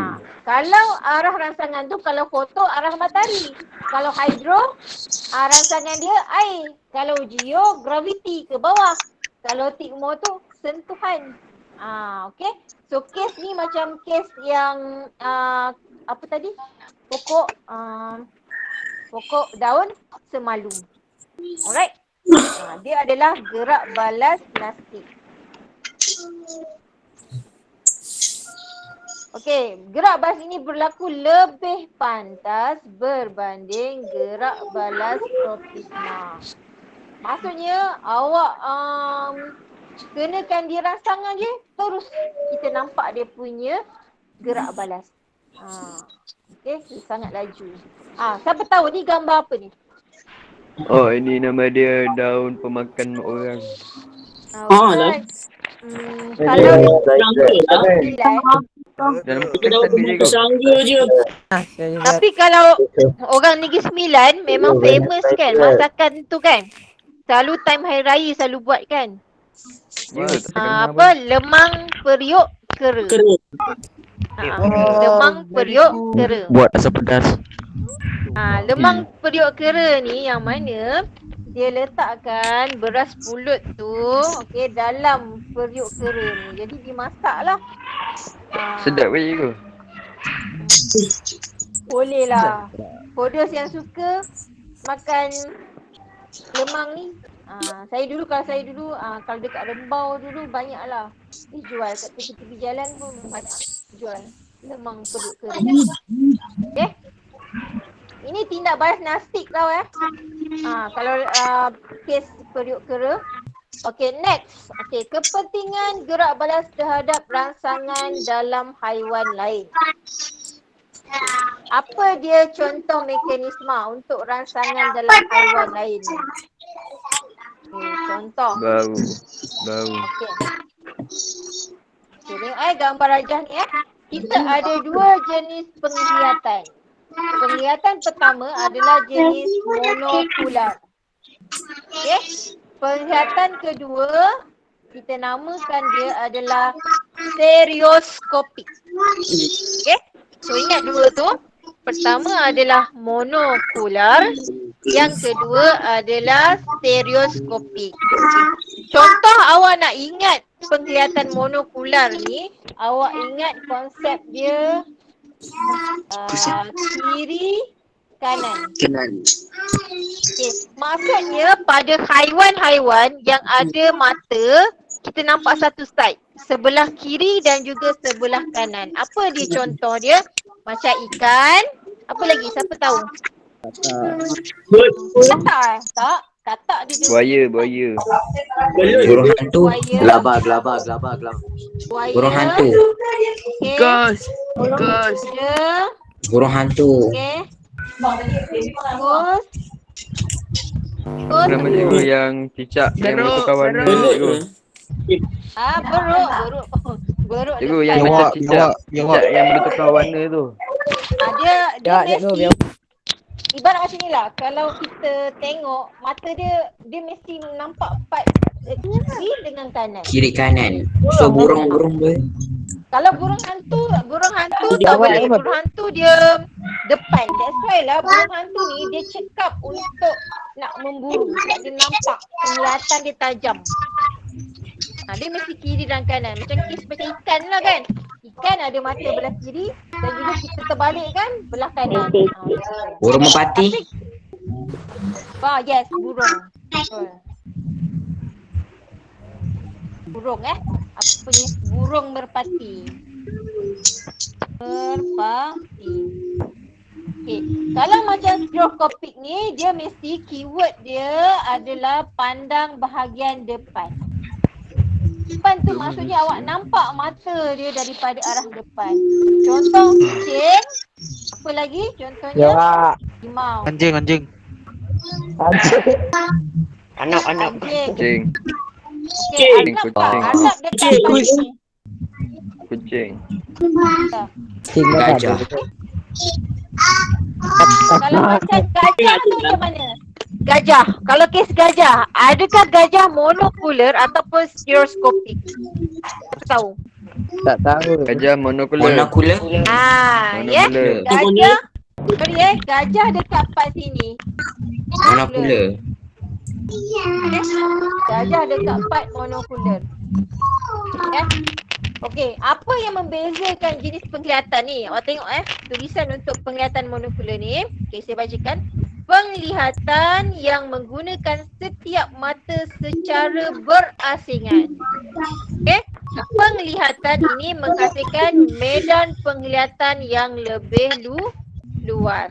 Speaker 1: Kalau arah rangsangan tu, kalau foto arah matahari. Kalau hydro, rangsangan dia air. Kalau geo, graviti ke bawah. Kalau tigmo tu sentuhan. Okay. So case ni macam case yang apa tadi? Pokok daun semalu. Alright. Dia adalah gerak balas plastik. Okey, gerak balas ini berlaku lebih pantas berbanding gerak balas tropisma. Maksudnya awak kenakan dia rangsangan je, terus kita nampak dia punya gerak balas. Okey, dia sangat laju. Siapa tahu ni gambar apa ni?
Speaker 5: Oh, ini nama dia daun pemakan orang.
Speaker 1: Kalau dia
Speaker 5: Dalam
Speaker 6: Kita dah
Speaker 5: kesan dia kot.
Speaker 6: sangga je.
Speaker 1: Tapi kalau orang Negeri Sembilan memang famous kan masakan tu kan. Selalu time hari raya selalu buat kan.
Speaker 5: Ya, tak kenal
Speaker 1: Apa lemang periuk kera.
Speaker 6: Keren.
Speaker 1: Lemang periuk kera.
Speaker 3: Buat rasa pedas.
Speaker 1: Lemang periuk kera ni yang mana dia letakkan beras pulut tu okey dalam periuk kera ni. Jadi dimasaklah.
Speaker 5: Sedap weh tu.
Speaker 1: Boleh lah. Podos yang suka makan lemang ni. Kalau saya dulu kalau dekat Rembau dulu banyaklah dijual kat tepi-tepi jalan pun banyak jual lemang periuk kera. Okey. Ini tindak balas nasib tau kalau kes periuk kera. Okey, next. Okey, kepentingan gerak balas terhadap rangsangan dalam haiwan lain. Apa dia contoh mekanisme untuk rangsangan dalam haiwan lain? Contoh.
Speaker 5: Bau.
Speaker 1: Okey. Tengok gambar rajah ni Kita ada dua jenis penglihatan. Penglihatan pertama adalah jenis monokular. Okey. Penglihatan kedua kita namakan dia adalah stereoskopik. Okey. So ingat dua tu. Pertama adalah monokular, yang kedua adalah stereoskopik. Contoh awak nak ingat penglihatan monokular ni, awak ingat konsep dia kiri kanan. Okay. Maksudnya pada haiwan-haiwan yang ada mata, kita nampak satu side, sebelah kiri dan juga sebelah kanan. Apa dia contoh dia? Macam ikan. Apa lagi? Siapa tahu? Katak Tak. Katak dia.
Speaker 5: Buaya.
Speaker 3: Burung hantu.
Speaker 1: Buaya.
Speaker 3: Gelabah.
Speaker 1: Buaya.
Speaker 3: Burung hantu.
Speaker 1: Okay.
Speaker 7: Ghost.
Speaker 1: Dia.
Speaker 3: Burung hantu.
Speaker 1: Okay. Terus.
Speaker 5: Nama dia tu yang cicak yang bertukar warna tu.
Speaker 1: Beruk.
Speaker 5: Cikgu yang macam cicak yang bertukar warna tu.
Speaker 1: Dia mesti ibarat macam ni lah. Kalau kita tengok mata dia mesti nampak part kiri dengan kanan.
Speaker 3: Kiri kanan. So burung boleh.
Speaker 1: Kalau burung hantu tak boleh. Burung hantu dia depan. That's why lah burung hantu ni dia cekap untuk nak memburu. Dia nampak penglihatan dia tajam. Dia mesti kiri dan kanan. Macam ikan lah kan. Ikan ada mata belah kiri dan juga kita terbalik kan belah kanan.
Speaker 3: Burung merpati.
Speaker 1: Yes, burung. Burung apa ni? Burung merpati. Okay. Kalau macam stereoskopik ni, dia mesti keyword dia adalah pandang bahagian depan. Depan tu maksudnya awak nampak mata dia daripada arah depan. Contoh kucing. Apa lagi contohnya? Limau.
Speaker 7: Anjing.
Speaker 3: Anak.
Speaker 5: Kucing.
Speaker 1: Okay, Arnab dekat sini.
Speaker 5: Kucing.
Speaker 3: Gajah.
Speaker 1: Kalau macam gajah tu macam mana? Gajah. Kalau kes gajah, adakah gajah monokular ataupun stereoskopik? Siapa tahu?
Speaker 4: Tak tahu.
Speaker 5: Gajah monokular.
Speaker 1: Ya. Gajah. Sorry gajah dekat part sini.
Speaker 3: Monokular.
Speaker 1: Gajah dekat part monokular. Okey, apa yang membezakan jenis penglihatan ni? Awak tengok tulisan untuk penglihatan monokular ni. Okey, saya bacakan. Penglihatan yang menggunakan setiap mata secara berasingan. Okey, penglihatan ini menghasilkan medan penglihatan yang lebih luas.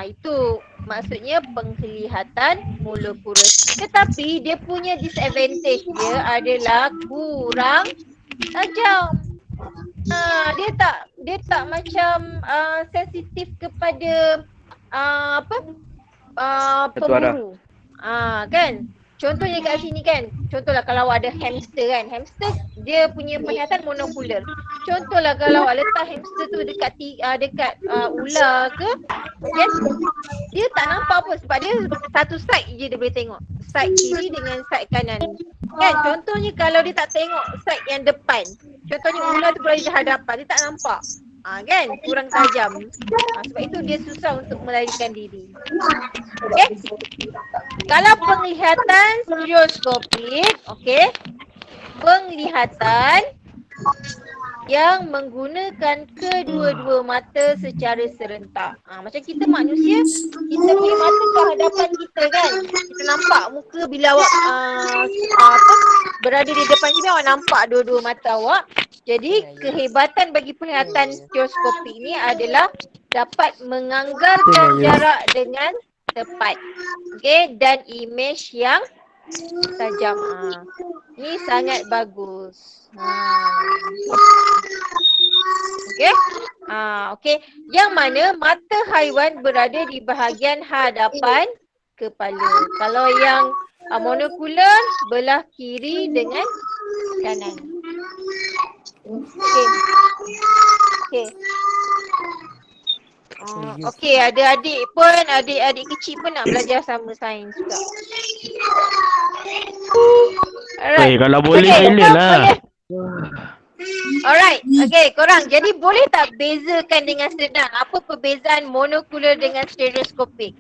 Speaker 1: Itu maksudnya penglihatan monokular. Tetapi dia punya disadvantage dia adalah kurang tajam. Dia tak macam sensitif kepada pemburu. Kan? contohnya kat sini kan, contohlah kalau ada hamster kan, hamster dia punya penglihatan monokular. Contohlah kalau letak hamster tu dekat ular ke, kan, dia tak nampak apa sebab dia satu side je dia boleh tengok. Side kiri dengan side kanan. Kan, contohnya kalau dia tak tengok side yang depan, contohnya ular tu berada di hadapan, dia tak nampak. Kan, kurang tajam. Sebab itu dia susah untuk melarikan diri. Okay. Kalau penglihatan stereoskopik, okay, penglihatan yang menggunakan kedua-dua mata secara serentak. Macam kita manusia, kita punya mata ke hadapan kita kan. Kita nampak muka bila awak berada di depan kita, awak nampak dua-dua mata awak. Jadi kehebatan bagi penglihatan stereoskopik ni adalah dapat menganggarkan jarak dengan tepat. Okay, dan imej yang tajam. Ni sangat bagus. Okay. Okay. Yang mana mata haiwan berada di bahagian hadapan kepala. Kalau yang monokular belah kiri dengan kanan. Okay. Okay. Okay, adik-adik kecil pun nak belajar sama sains juga. Alright.
Speaker 8: Kalau boleh silent lah.
Speaker 1: Alright, okay, korang. Jadi boleh tak bezakan dengan senang apa perbezaan monokular dengan stereoskopik?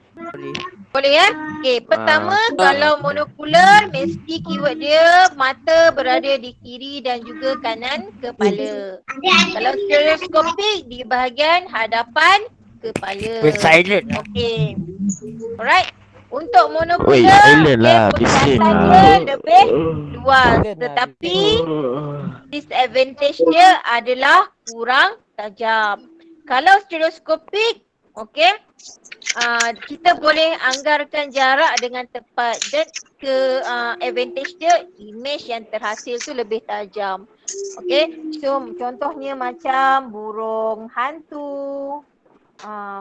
Speaker 1: Boleh ya? Okay, pertama kalau monokular mesti keyword dia mata berada di kiri dan juga kanan kepala. Kalau stereoskopik di bahagian hadapan kepala.
Speaker 4: Silent.
Speaker 1: Okay. Alright. Untuk monokular, penglihatannya lebih luas. Tetapi disadvantage dia adalah kurang tajam. Kalau stereoskopik, okay, kita boleh anggarkan jarak dengan tepat dan advantage dia imej yang terhasil tu lebih tajam. Okay, so contohnya macam burung hantu.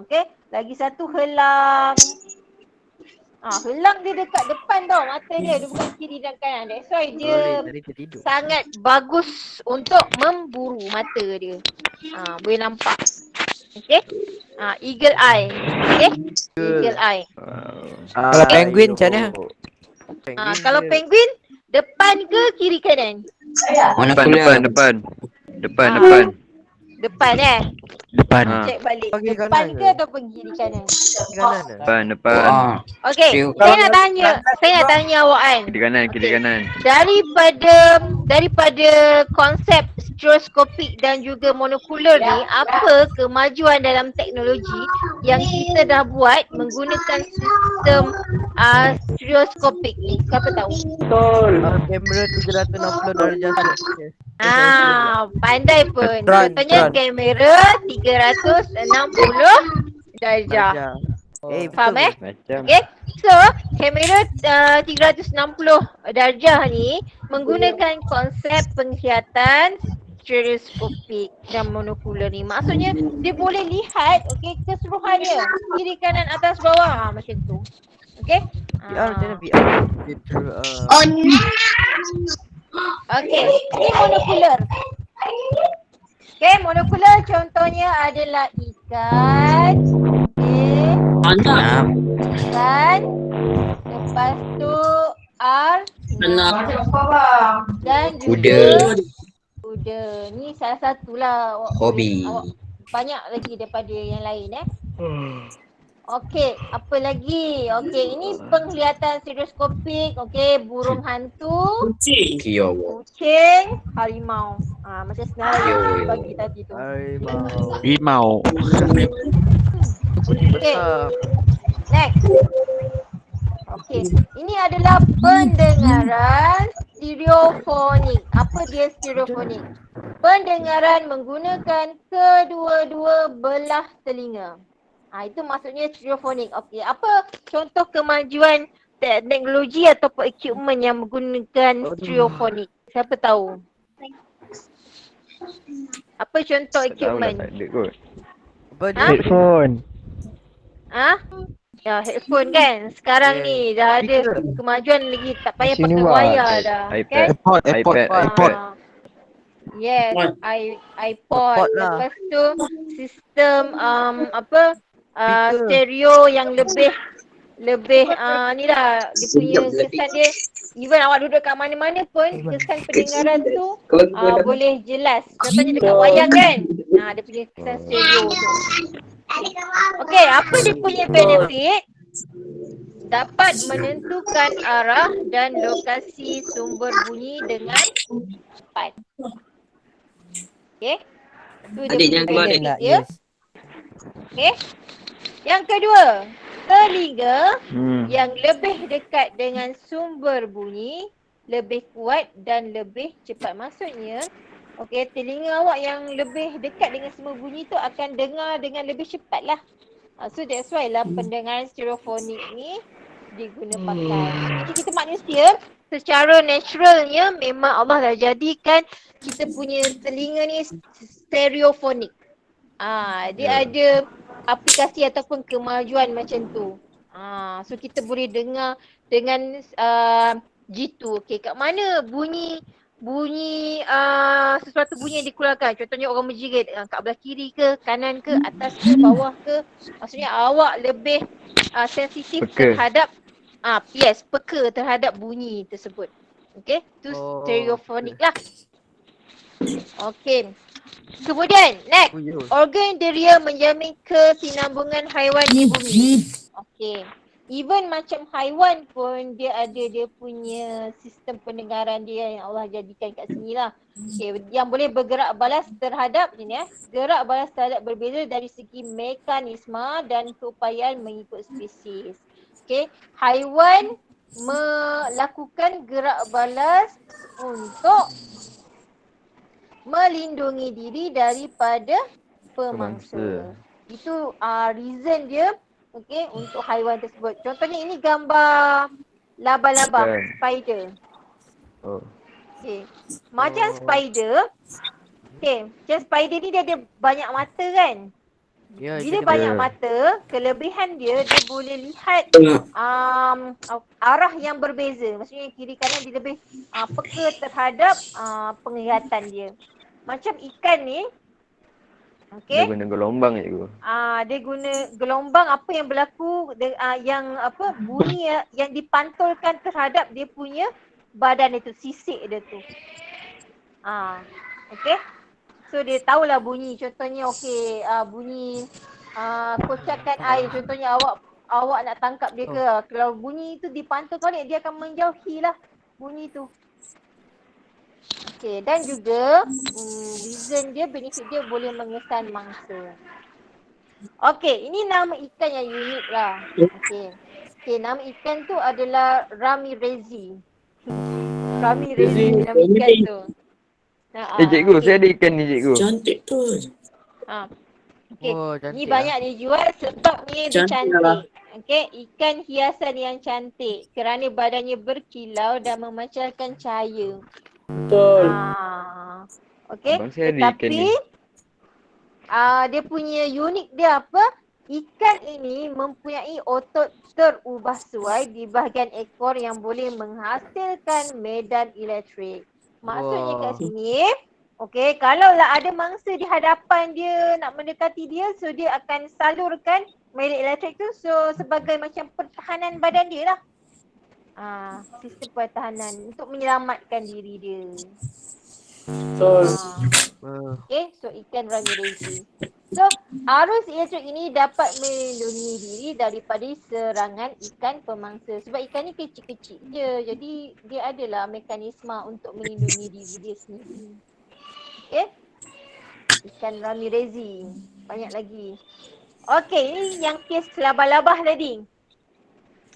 Speaker 1: Okay, lagi satu helang. Helang dia dekat depan tau mata dia bukan kiri dan kanan. That's why dia sangat bagus untuk memburu mata dia. Boleh nampak. Okay. Eagle eye. Okay. Eagle eye.
Speaker 4: Kalau penguin macam mana?
Speaker 1: Kalau penguin depan ke kiri kanan?
Speaker 5: Depan.
Speaker 1: Depan
Speaker 8: Depan.
Speaker 1: Cek balik.
Speaker 7: Bagi
Speaker 1: Depan
Speaker 7: kanan
Speaker 1: ke ataupun kiri kanan?
Speaker 5: Depan.
Speaker 1: Okey, saya nak tanya awak kan.
Speaker 5: Kiri kanan.
Speaker 1: Daripada konsep stereoskopik dan juga monokular ni, apa kemajuan dalam teknologi yang kita dah buat menggunakan sistem stereoskopik ni? Siapa tahu?
Speaker 7: Kamera 360 darjah Celsius.
Speaker 1: Pandai pun. Contohnya kamera 360 darjah. Faham
Speaker 5: Macam.
Speaker 1: Okay. So, kamera 360 darjah ni menggunakan konsep penglihatan stereoskopik dan monokular ni. Maksudnya dia boleh lihat keseluruhannya. Kiri, kanan, atas, bawah. Macam tu. Okay.
Speaker 7: VR macam mana VR?
Speaker 1: Okay, ini monokular. Okay, monokular contohnya adalah ikan. Okay. Ikan. Lepas tu dan juga kuda. Ni salah satulah.
Speaker 3: Hobi.
Speaker 1: Banyak lagi daripada yang lain Okey, apa lagi? Okey, ini penglihatan stereoskopik. Okey, burung hantu, kucing, harimau. Macam senarai bagi tadi tu.
Speaker 8: Rimau.
Speaker 1: Okey. Next. Okey, ini adalah pendengaran stereofonik. Apa dia stereofonik? Pendengaran menggunakan kedua-dua belah telinga. Itu maksudnya stereofonik. Okey, apa contoh kemajuan teknologi ataupun equipment yang menggunakan stereofonik? Siapa tahu? Apa contoh equipment?
Speaker 7: Apa dia?
Speaker 4: Headphone.
Speaker 1: Ya, headphone kan. Sekarang ni dah ada kemajuan lagi, tak payah
Speaker 5: Sini,
Speaker 1: pakai
Speaker 5: Wak.
Speaker 1: wayar dah.
Speaker 5: iPad.
Speaker 1: Kan?
Speaker 8: iPod.
Speaker 5: iPad.
Speaker 1: Yes,
Speaker 6: iPod.
Speaker 1: iPod.
Speaker 7: iPod lah.
Speaker 1: Lepas tu sistem
Speaker 7: Speaker.
Speaker 1: stereo yang lebih ni lah dia punya kesan dia. Even awak duduk kat mana-mana pun kesan pendengaran tu boleh jelas. Contohnya dekat wayang kan. Dia punya kesan stereo tu. Okey, apa dia punya benefit? Dapat menentukan arah dan lokasi sumber bunyi dengan cepat. Okey. Tu dia
Speaker 3: Adik
Speaker 1: punya
Speaker 3: jangan keluar,
Speaker 1: benefit
Speaker 4: Tak,
Speaker 1: dia.
Speaker 4: yes.
Speaker 1: Okey. Yang kedua, telinga
Speaker 5: Hmm.
Speaker 1: yang lebih dekat dengan sumber bunyi lebih kuat dan lebih cepat. Maksudnya, okey, telinga awak yang lebih dekat dengan sumber bunyi tu akan dengar dengan lebih cepat lah. So that's why lah pendengaran stereofonik ni diguna pakai. Jadi kita manusia secara naturalnya memang Allah dah jadikan kita punya telinga ni stereofonik. Dia ada aplikasi ataupun kemajuan macam tu. So kita boleh dengar dengan jitu. Okey, kat mana bunyi sesuatu bunyi yang dikeluarkan. Contohnya orang menjerit kat belah kiri ke, kanan ke, atas ke, bawah ke. Maksudnya awak lebih sensitif
Speaker 5: Peka.
Speaker 1: terhadap peka terhadap bunyi tersebut. Okey, tu stereofonik lah. Okey. Kemudian next, organ deria menjamin kesinambungan haiwan di bumi. Okey. Even macam haiwan pun dia ada dia punya sistem pendengaran dia yang Allah jadikan kat sini lah. Okay, yang boleh bergerak balas terhadap gerak balas terhadap berbeza dari segi mekanisme dan keupayaan mengikut spesies. Okay, haiwan melakukan gerak balas untuk melindungi diri daripada pemangsa. Itu reason dia. Okey, untuk haiwan tersebut. Contohnya ini gambar laba-laba, spider. Okey. Macam spider. Okey, macam spider ni dia ada banyak mata kan? Bila banyak mata, kelebihan dia boleh lihat arah yang berbeza. Maksudnya kiri kanan dia lebih peka terhadap penglihatan dia. Macam ikan ni, okey.
Speaker 5: Dia guna gelombang je.
Speaker 1: Dia guna gelombang apa yang berlaku bunyi yang dipantulkan terhadap dia punya badan itu, sisik dia tu. Okey. So dia tahulah bunyi, contohnya bunyi kocakan air, contohnya awak nak tangkap dia ke. Kalau bunyi itu dipantul balik, dia akan menjauhilah bunyi tu. Okey, dan juga reason dia, benefit dia boleh mengesan mangsa. Okey, ini nama ikan yang unik lah. Okey, nama ikan tu adalah Ramirezi. Ramirezi nama ikan tu.
Speaker 5: Cikgu, saya ada ikan ni cikgu.
Speaker 6: Cantik tu.
Speaker 1: Okey, ni banyak dijual sebab ni dia cantik. Okey, ikan hiasan yang cantik kerana badannya berkilau dan memancarkan cahaya.
Speaker 6: Betul.
Speaker 1: Okey, tetapi dia punya unik dia apa? Ikan ini mempunyai otot terubah suai di bahagian ekor yang boleh menghasilkan medan elektrik. Maksudnya kat sini, okey, kalaulah ada mangsa di hadapan dia nak mendekati dia, so dia akan salurkan medan elektrik tu sebagai macam pertahanan badan dia lah. Sistem pertahanan untuk menyelamatkan diri dia. Okay, so ikan Ramirezi. So arus elektrik ini dapat melindungi diri daripada serangan ikan pemangsa. Sebab ikan ni kecil-kecil je, jadi dia adalah mekanisme untuk melindungi diri dia sendiri. Okay, ikan Ramirezi. Banyak lagi. Okay, ini yang kes labah-labah tadi.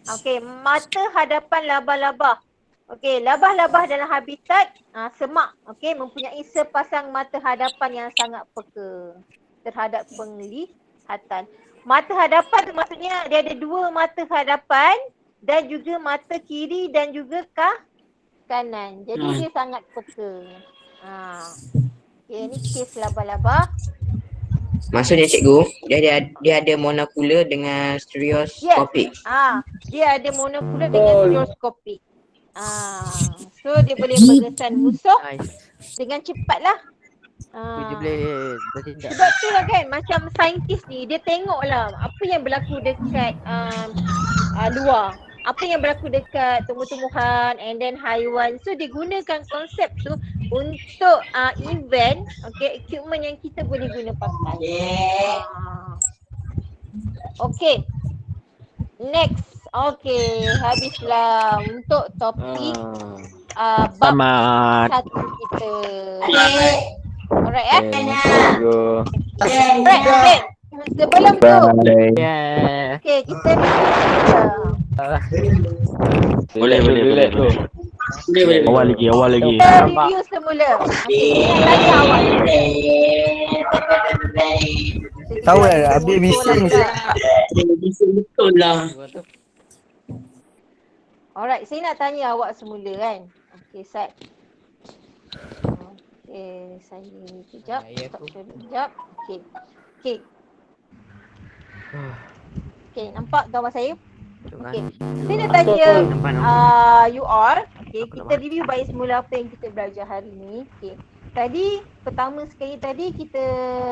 Speaker 1: Okey, mata hadapan labah-labah. Okey, labah-labah dalam habitat semak, okey, mempunyai sepasang mata hadapan yang sangat peka terhadap penglihatan. Mata hadapan tu maksudnya dia ada dua mata hadapan dan juga mata kiri dan juga kanan. Jadi dia sangat peka. Okey, ni kes labah-labah.
Speaker 3: Maksudnya cikgu, dia ada monokular dengan stereoskopik.
Speaker 1: Dia ada monokular dengan stereoskopik. So dia boleh berkesan musuh
Speaker 7: Nice.
Speaker 1: dengan cepat lah.
Speaker 7: Aku je boleh bertindak.
Speaker 1: Sebab tu lah kan, macam saintis ni dia tengok lah apa yang berlaku dekat luar, apa yang berlaku dekat tumbuh-tumbuhan and then haiwan. So dia gunakan konsep tu untuk event, okay, equipment yang kita boleh guna pakai. Okay, next. Okay, habislah untuk topik bab
Speaker 8: Tamat.
Speaker 1: satu kita. Alright
Speaker 5: Go.
Speaker 1: Alright, okay. Sebelum tu,
Speaker 7: Yeah.
Speaker 1: okay, kita
Speaker 8: Boleh.
Speaker 6: Boleh.
Speaker 8: Awal lagi.
Speaker 1: kita review semula. Okay, saya tanya awak.
Speaker 2: Tahu kan, habis bising.
Speaker 6: Betul lah.
Speaker 1: Alright, saya nak tanya awak semula kan. Okay, Sat. Okay, saya kejap. Stop share kejap. Okay. Okay, nampak gambar saya? Okay. Saya nak tanya you all. Okay, kita review baik semula apa yang kita belajar hari ni. Okay. Tadi, pertama sekali tadi kita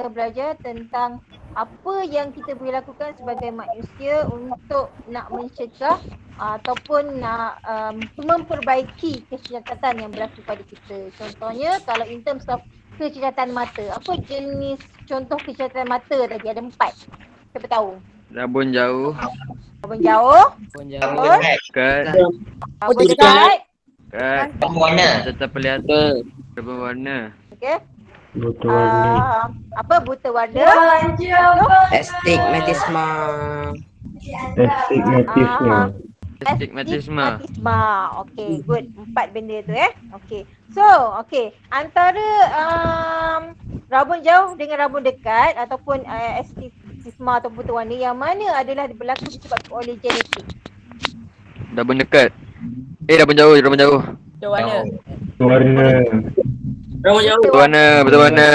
Speaker 1: belajar tentang apa yang kita boleh lakukan sebagai manusia untuk nak mencegah ataupun nak memperbaiki kecacatan yang berlaku pada kita. Contohnya kalau in terms of kecacatan mata, apa jenis contoh kecacatan mata tadi? Ada 4. Siapa tahu?
Speaker 5: Rabun jauh.
Speaker 1: Rabun jauh,
Speaker 5: Kat.
Speaker 1: rabun dekat,
Speaker 5: Kat.
Speaker 3: Warna.
Speaker 5: Serta pelihatan. Rabun warna.
Speaker 1: okay. Apa buta warna?
Speaker 3: Astigmatisma.
Speaker 5: Astigmatisma.
Speaker 1: Okay, good. 4 benda tu Okay. So, okay. Antara rabun jauh dengan rabun dekat ataupun astigmatisma atau buta warna, yang mana adalah berlaku disebabkan oleh genetik?
Speaker 5: Rabun dekat. Rabun jauh.
Speaker 6: Warna.
Speaker 5: Buta warna.
Speaker 1: Buta warna.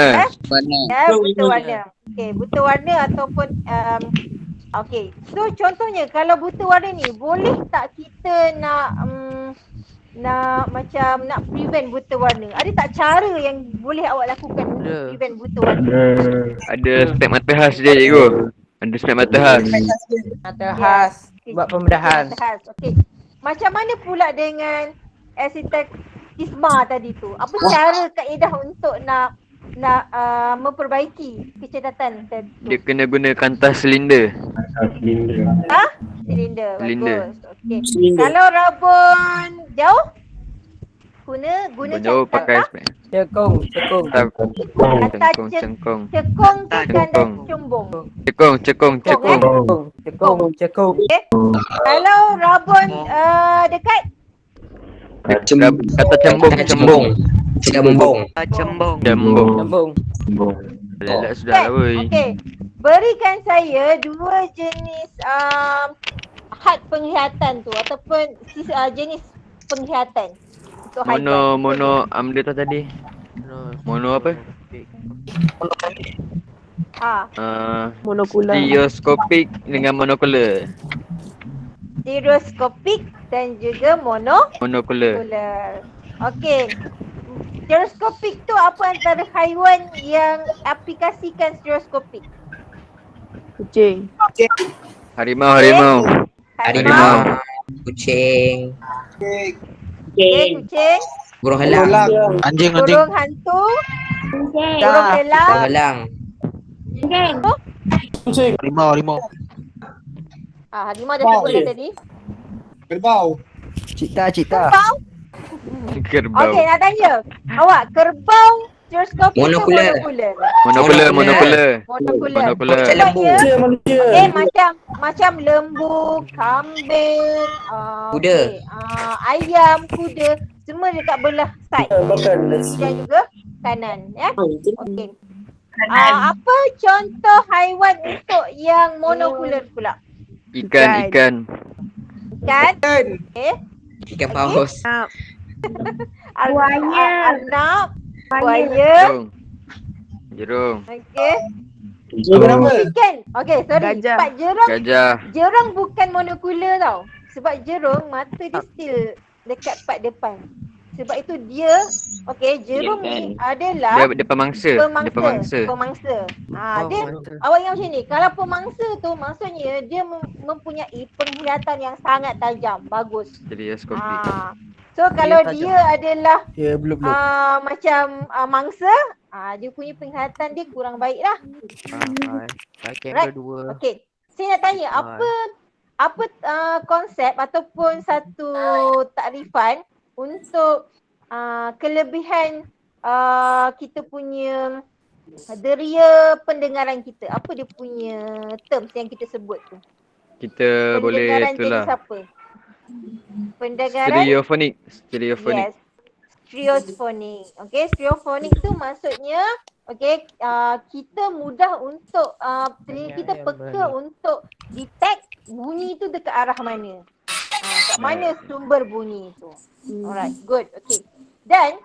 Speaker 1: Okay, buta warna ataupun okay. So contohnya kalau buta warna ni, boleh tak kita nak prevent buta warna? Ada tak cara yang boleh awak lakukan untuk prevent buta warna?
Speaker 5: Ada step mata khas dia, cikgu. Ada step mata khas.
Speaker 4: Mata khas buat pembedahan.
Speaker 1: Okay. Macam mana pula dengan astigmatisma tadi tu? Apa cara kaedah untuk nak memperbaiki kecacatan tadi tu?
Speaker 5: Dia kena guna kantas silinder.
Speaker 1: Silinder.
Speaker 5: Silinder.
Speaker 1: Bagus. Okay. Kalau rabun jauh? Guna
Speaker 5: Jauh pakai
Speaker 4: Cekung.
Speaker 5: cengkung.
Speaker 1: cekung, tekan dan cumbung.
Speaker 5: Cekung.
Speaker 4: Cekung.
Speaker 1: Okay. Kalau rabun dekat?
Speaker 5: Kata cembung. Lelak sudah lah woi.
Speaker 1: Okay. Berikan saya 2 jenis had penglihatan tu ataupun jenis penglihatan untuk haiwan.
Speaker 5: Mono dia tu tadi. Mono apa?
Speaker 4: Monokular.
Speaker 5: Stereoskopik dengan monokular.
Speaker 1: Stereoskopik dan juga
Speaker 5: Monokular.
Speaker 1: Okey. Stereoskopik tu apa antara haiwan yang aplikasikan stereoskopik?
Speaker 4: Kucing.
Speaker 5: Harimau.
Speaker 3: Kucing.
Speaker 1: Okay, kucing.
Speaker 3: Burung helang.
Speaker 8: Anjing.
Speaker 1: Burung hantu. Burung helang.
Speaker 3: Burung helang.
Speaker 8: Harimau.
Speaker 1: Harimau dah sebut dah tadi.
Speaker 2: Kerbau.
Speaker 4: Cita.
Speaker 1: Kerbau.
Speaker 5: Kerbau.
Speaker 1: Okey, nak tanya. Awak kerbau stereoskopik ke
Speaker 3: Monokular.
Speaker 1: monokular?
Speaker 5: Monokular.
Speaker 3: Lembu.
Speaker 1: Macam lembu, kambing,
Speaker 3: Kuda.
Speaker 1: ayam, kuda, semua dekat belah side. Dan juga kanan, ya. Okey. Apa contoh haiwan untuk yang monokular pula?
Speaker 5: Ikan.
Speaker 1: Ikan. Okay.
Speaker 3: Ikan paus.
Speaker 1: Arnab, buaya.
Speaker 5: Jerung.
Speaker 1: Okey.
Speaker 2: Jawapan apa?
Speaker 1: Bukan. Okay, sorry.
Speaker 7: Gajah.
Speaker 1: Pak Jerung,
Speaker 5: Gajah.
Speaker 1: Jerung bukan monokular tau. Sebab Jerung mata dia still dekat part depan. Sebab itu dia, okay, Jerung ni adalah
Speaker 5: Dia pemangsa. Dia pemangsa.
Speaker 1: Pemangsa. Dia
Speaker 7: mantap.
Speaker 1: awak ingat macam ni, kalau pemangsa tu maksudnya dia mempunyai penglihatan yang sangat tajam, bagus.
Speaker 5: Stereoskopik.
Speaker 1: So kalau
Speaker 7: tajam.
Speaker 1: dia adalah
Speaker 8: Ya, belum.
Speaker 1: macam mangsa, dia punya penglihatan dia kurang baik lah.
Speaker 7: Pakai
Speaker 1: Right.
Speaker 7: kedua.
Speaker 1: Okay, saya nak tanya apa konsep ataupun satu takrifan untuk kelebihan kita punya deria pendengaran kita. Apa dia punya terms yang kita sebut tu?
Speaker 5: Kita boleh
Speaker 1: Pendengaran
Speaker 5: itulah.
Speaker 1: jenis apa? Pendengaran
Speaker 5: Stereofonik.
Speaker 1: Yes. Stereophonic. Okay, stereophonic tu maksudnya okay, kita mudah untuk telinga kita peka untuk detect bunyi tu dekat arah mana. Kat mana sumber bunyi tu. Alright, good. Okay. Dan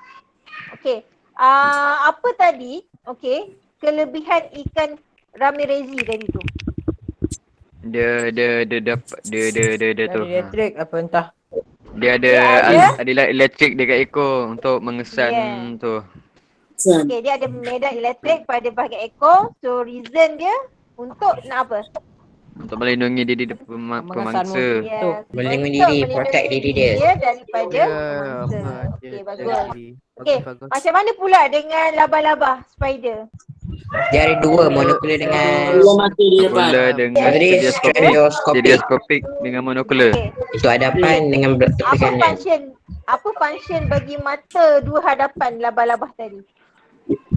Speaker 1: okay, apa tadi? Okay, kelebihan ikan Ramirezi tadi tu.
Speaker 5: Dia dapat dia tu.
Speaker 4: Elektrik apa entah.
Speaker 5: Dia ada elektrik dekat ekor untuk mengesan tu.
Speaker 1: Okay, dia ada medan elektrik pada bahagian ekor. So reason dia untuk nak apa?
Speaker 5: Untuk melindungi diri pemangsa.
Speaker 1: Yes.
Speaker 3: Melindungi
Speaker 1: Untuk
Speaker 3: diri, protect diri dia.
Speaker 1: daripada pemangsa. Okay, bagus. Okay,
Speaker 7: Bagus.
Speaker 1: macam mana pula dengan laba-laba spider?
Speaker 3: Dia ada dua, monokular dengan
Speaker 6: Dua mata di depan.
Speaker 5: Monokular dengan
Speaker 3: Jadi stereoskopik.
Speaker 5: stereoskopik dengan monokular.
Speaker 1: Okay.
Speaker 3: Itu hadapan dengan tepikan dia.
Speaker 1: Apa function bagi mata dua hadapan laba-laba tadi?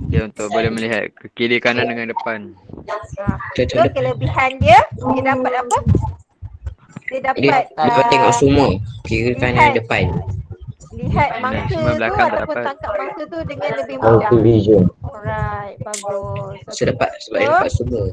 Speaker 5: Dia untuk boleh melihat ke kiri kanan dengan depan.
Speaker 3: Betul,
Speaker 1: So kelebihan dia dapat apa? Dia dapat
Speaker 3: Dia dapat tengok semua kiri kanan depan.
Speaker 1: lihat mangsa
Speaker 5: Cuma
Speaker 1: tu
Speaker 5: belakang tak
Speaker 1: ataupun
Speaker 5: dapat.
Speaker 1: tangkap mangsa tu dengan lebih mudah.
Speaker 3: Vision.
Speaker 1: Alright, bagus.
Speaker 3: So dapat sebab dia dapat semua.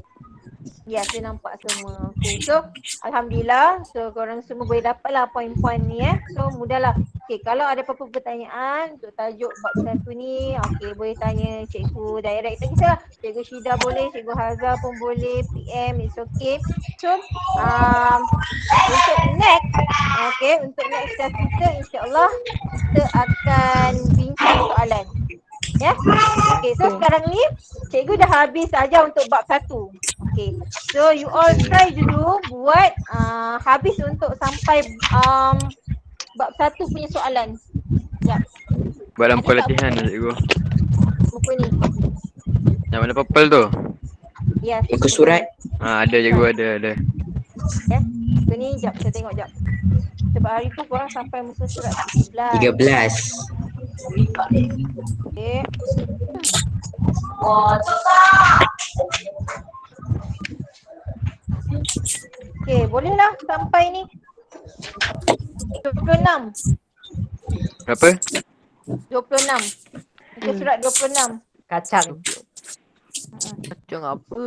Speaker 1: Yes, dia nampak semua. Okay, so Alhamdulillah. So korang semua boleh dapat lah poin-poin ni So mudahlah. Okay, kalau ada apa-apa pertanyaan untuk tajuk bab satu ni, okay, boleh tanya cikgu direct kita lah. Cikgu Syida boleh, cikgu Hazal pun boleh, PM, it's okay. So untuk next, untuk next class kita insyaAllah kita akan bincang soalan. Ya. Okay, so sekarang ni cikgu dah habis aja untuk bab 1. Okay. So you all try dulu buat habis untuk sampai bab 1 punya soalan. Ya.
Speaker 5: Buat dalam pelatihan lah cikgu.
Speaker 1: Buku ni.
Speaker 5: Yang mana purple tu?
Speaker 1: Yes.
Speaker 3: Muka surat.
Speaker 5: Ada cikgu, ada.
Speaker 1: Ya. So ni jap saya tengok jap. Sebab hari tu korang sampai muka surat 13.
Speaker 3: 13.
Speaker 1: Okay. Okay, bolehlah sampai ni 26.
Speaker 5: Berapa?
Speaker 1: 26. Muka surat 26.
Speaker 4: Kacang.
Speaker 7: Macam apa?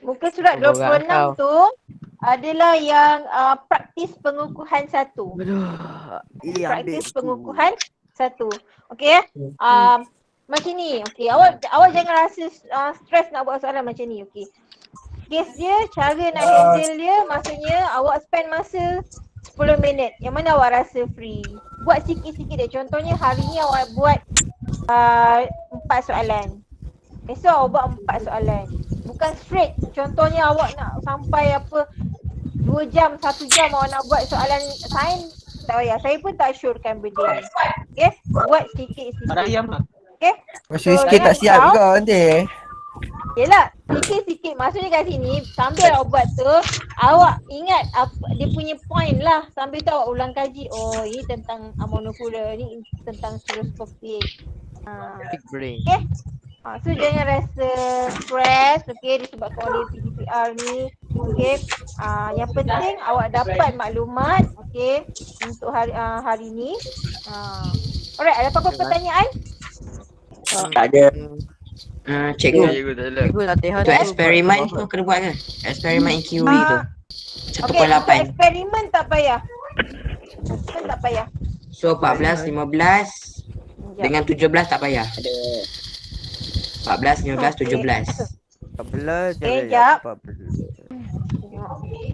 Speaker 1: Muka surat
Speaker 4: Orang
Speaker 1: 26 tu adalah yang praktis pengukuhan 1.
Speaker 7: Aduh.
Speaker 1: Praktis pengukuhan 1. Okey. Macam ni. Okey, awak jangan rasa stres nak buat soalan macam ni. Okey. Kes dia, cara nak handle dia, maksudnya awak spend masa 10 minit. Yang mana awak rasa free. Buat sikit-sikit dia. Contohnya hari ni awak buat 4 soalan. Esok awak buat 4 soalan. Bukan straight. Contohnya awak nak sampai 2 jam, 1 jam awak nak buat soalan sains. Tak payah. Saya pun tak syorkan benda ni. Okay. Buat sikit-sikit. Okay.
Speaker 8: Masih sikit tak siap juga nanti.
Speaker 1: Yelah, sikit-sikit. Maksudnya kat sini, sambil awak buat tu, awak ingat dia punya point lah. Sambil tu awak ulang kaji. Oh, ini tentang monokular, ni tentang stereoskopik.
Speaker 7: Big brain.
Speaker 1: Okay. So jangan rasa stress, okay, disebabkan oleh PGPR ni. Okay. Yang penting awak dapat maklumat, okay, untuk hari ni. Alright, ada apa-apa pertanyaan?
Speaker 3: Tak ada. Cikgu,
Speaker 5: Cikgu tak ada.
Speaker 7: Cikgu latihan
Speaker 3: tu eksperimen tu kena buat ke? Eksperimen IQV tu.
Speaker 1: Okay, untuk
Speaker 3: 1.8.
Speaker 1: eksperimen tak payah. Tak payah.
Speaker 3: So 14, 15 dengan 17 tak payah. Ada 14, 15, 17.
Speaker 7: 14 je
Speaker 1: Okay,
Speaker 7: lah,
Speaker 1: jap.
Speaker 7: 14.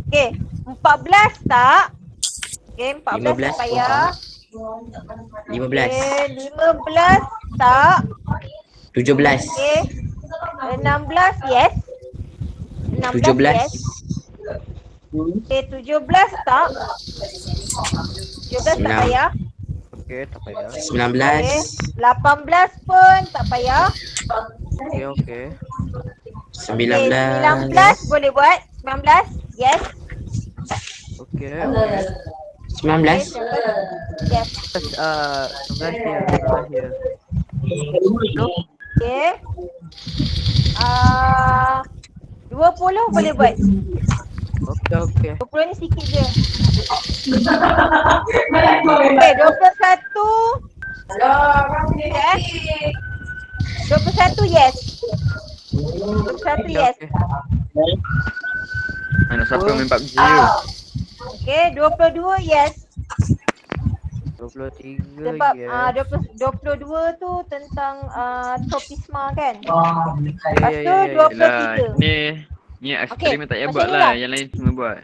Speaker 1: Okay, 14 tak? Okay, 14 tak
Speaker 3: 15.
Speaker 1: payah.
Speaker 3: 15.
Speaker 1: Okay, 15 tak?
Speaker 3: 17.
Speaker 1: Okay, 16 yes. 16 yes.
Speaker 3: 17.
Speaker 1: Okay, 17 tak? 17 tak payah.
Speaker 7: Okey, tak payah.
Speaker 1: Okay,
Speaker 3: 19.
Speaker 1: 18 pun tak payah.
Speaker 7: Okey, okey.
Speaker 1: Okay,
Speaker 3: 19.
Speaker 1: 19 boleh buat. 19 yes.
Speaker 7: Okey, okey.
Speaker 3: 19.
Speaker 1: Yes.
Speaker 7: 19 dia, 19 dia.
Speaker 1: Okay. 20 boleh buat.
Speaker 7: Okey, okey.
Speaker 1: 20 ni sikit je. Okay, 21. Yes. 21 yes. 21 yes.
Speaker 5: Mana siapa main PUBG tu?
Speaker 1: Okay, 22 yes.
Speaker 7: 23
Speaker 1: Sebab
Speaker 7: ya.
Speaker 1: 22 tu tentang tropisma kan.
Speaker 7: Ya,
Speaker 1: Lepas tu
Speaker 7: ya.
Speaker 5: Yelah,
Speaker 1: 23.
Speaker 5: ni eksperimen tak payah
Speaker 1: macam
Speaker 5: buat
Speaker 1: ni
Speaker 5: lah.
Speaker 1: lah.
Speaker 5: Yang lain semua buat.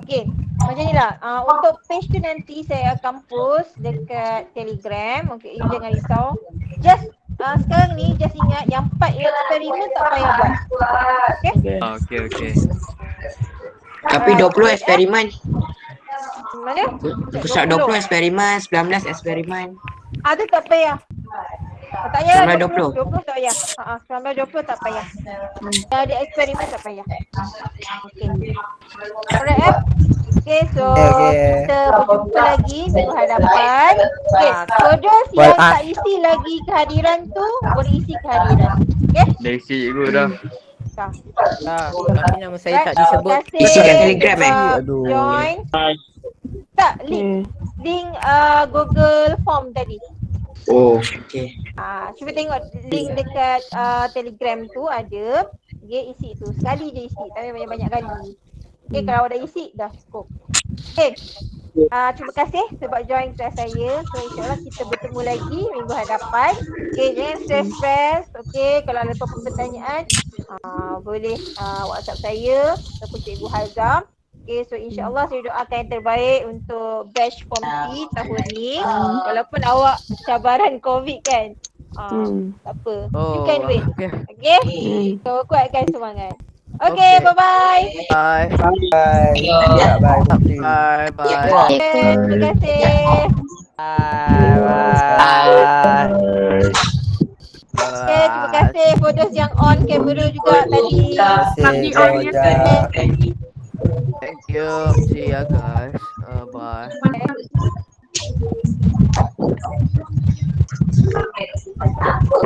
Speaker 1: Okay, macam ni lah. Untuk page tu nanti saya akan post dekat Telegram. Okay, you jangan risau. Just sekarang ni just ingat yang part eksperimen tak payah buat. Okay?
Speaker 5: Okey, okey.
Speaker 3: Tapi 20 eksperimen.
Speaker 1: Mana?
Speaker 3: Pusat 20 eksperimen, 19 eksperimen.
Speaker 1: Tu tak payah. Tak payah
Speaker 3: 19,
Speaker 1: 20 tak payah. 19 20 tak payah. Dah ada eksperimen tak payah. Okay. Alright Okay, so
Speaker 8: Okay.
Speaker 1: kita berjumpa lagi minggu hadapan. Okay, so those yang tak isi lagi kehadiran tu boleh isi kehadiran. Okay?
Speaker 5: Dah isi cikgu dah.
Speaker 4: Tapi nama saya tak disebut.
Speaker 1: Terima kasih
Speaker 3: Isi kat Telegram,
Speaker 1: sebab
Speaker 8: Aduh.
Speaker 1: join. Tak, link Google Form tadi.
Speaker 3: Oh, okey.
Speaker 1: Cuba tengok link dekat Telegram tu ada. Dia isi tu. Sekali je isi. Tak payah banyak-banyak kali. Okay, kalau dah isi dah cukup. Okay. Terima kasih sebab join kelas saya. So insyaAllah kita bertemu lagi minggu hadapan. Okay, jangan stress-stress. Okay, kalau ada apa-apa pertanyaan boleh WhatsApp saya ataupun Cikgu Hazam. Okay, so insyaAllah saya doakan yang terbaik untuk batch Form C tahun ni. Walaupun awak cabaran COVID kan. Tak apa. You can wait.
Speaker 7: Okey.
Speaker 1: Okay? So kuatkan semangat. Okay, bye-bye.
Speaker 7: Bye.
Speaker 8: Bye. Ya, bye.
Speaker 7: Bye. Bye.
Speaker 1: Okay, terima kasih.
Speaker 8: Bye.
Speaker 1: Okay, terima kasih for those yang on kamera juga tadi.
Speaker 8: Terima kasih, Roja.
Speaker 7: Thank you. See ya guys. Bye.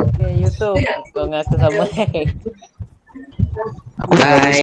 Speaker 4: Okay, Yusuf. Kau ngaku sama.
Speaker 3: Bye.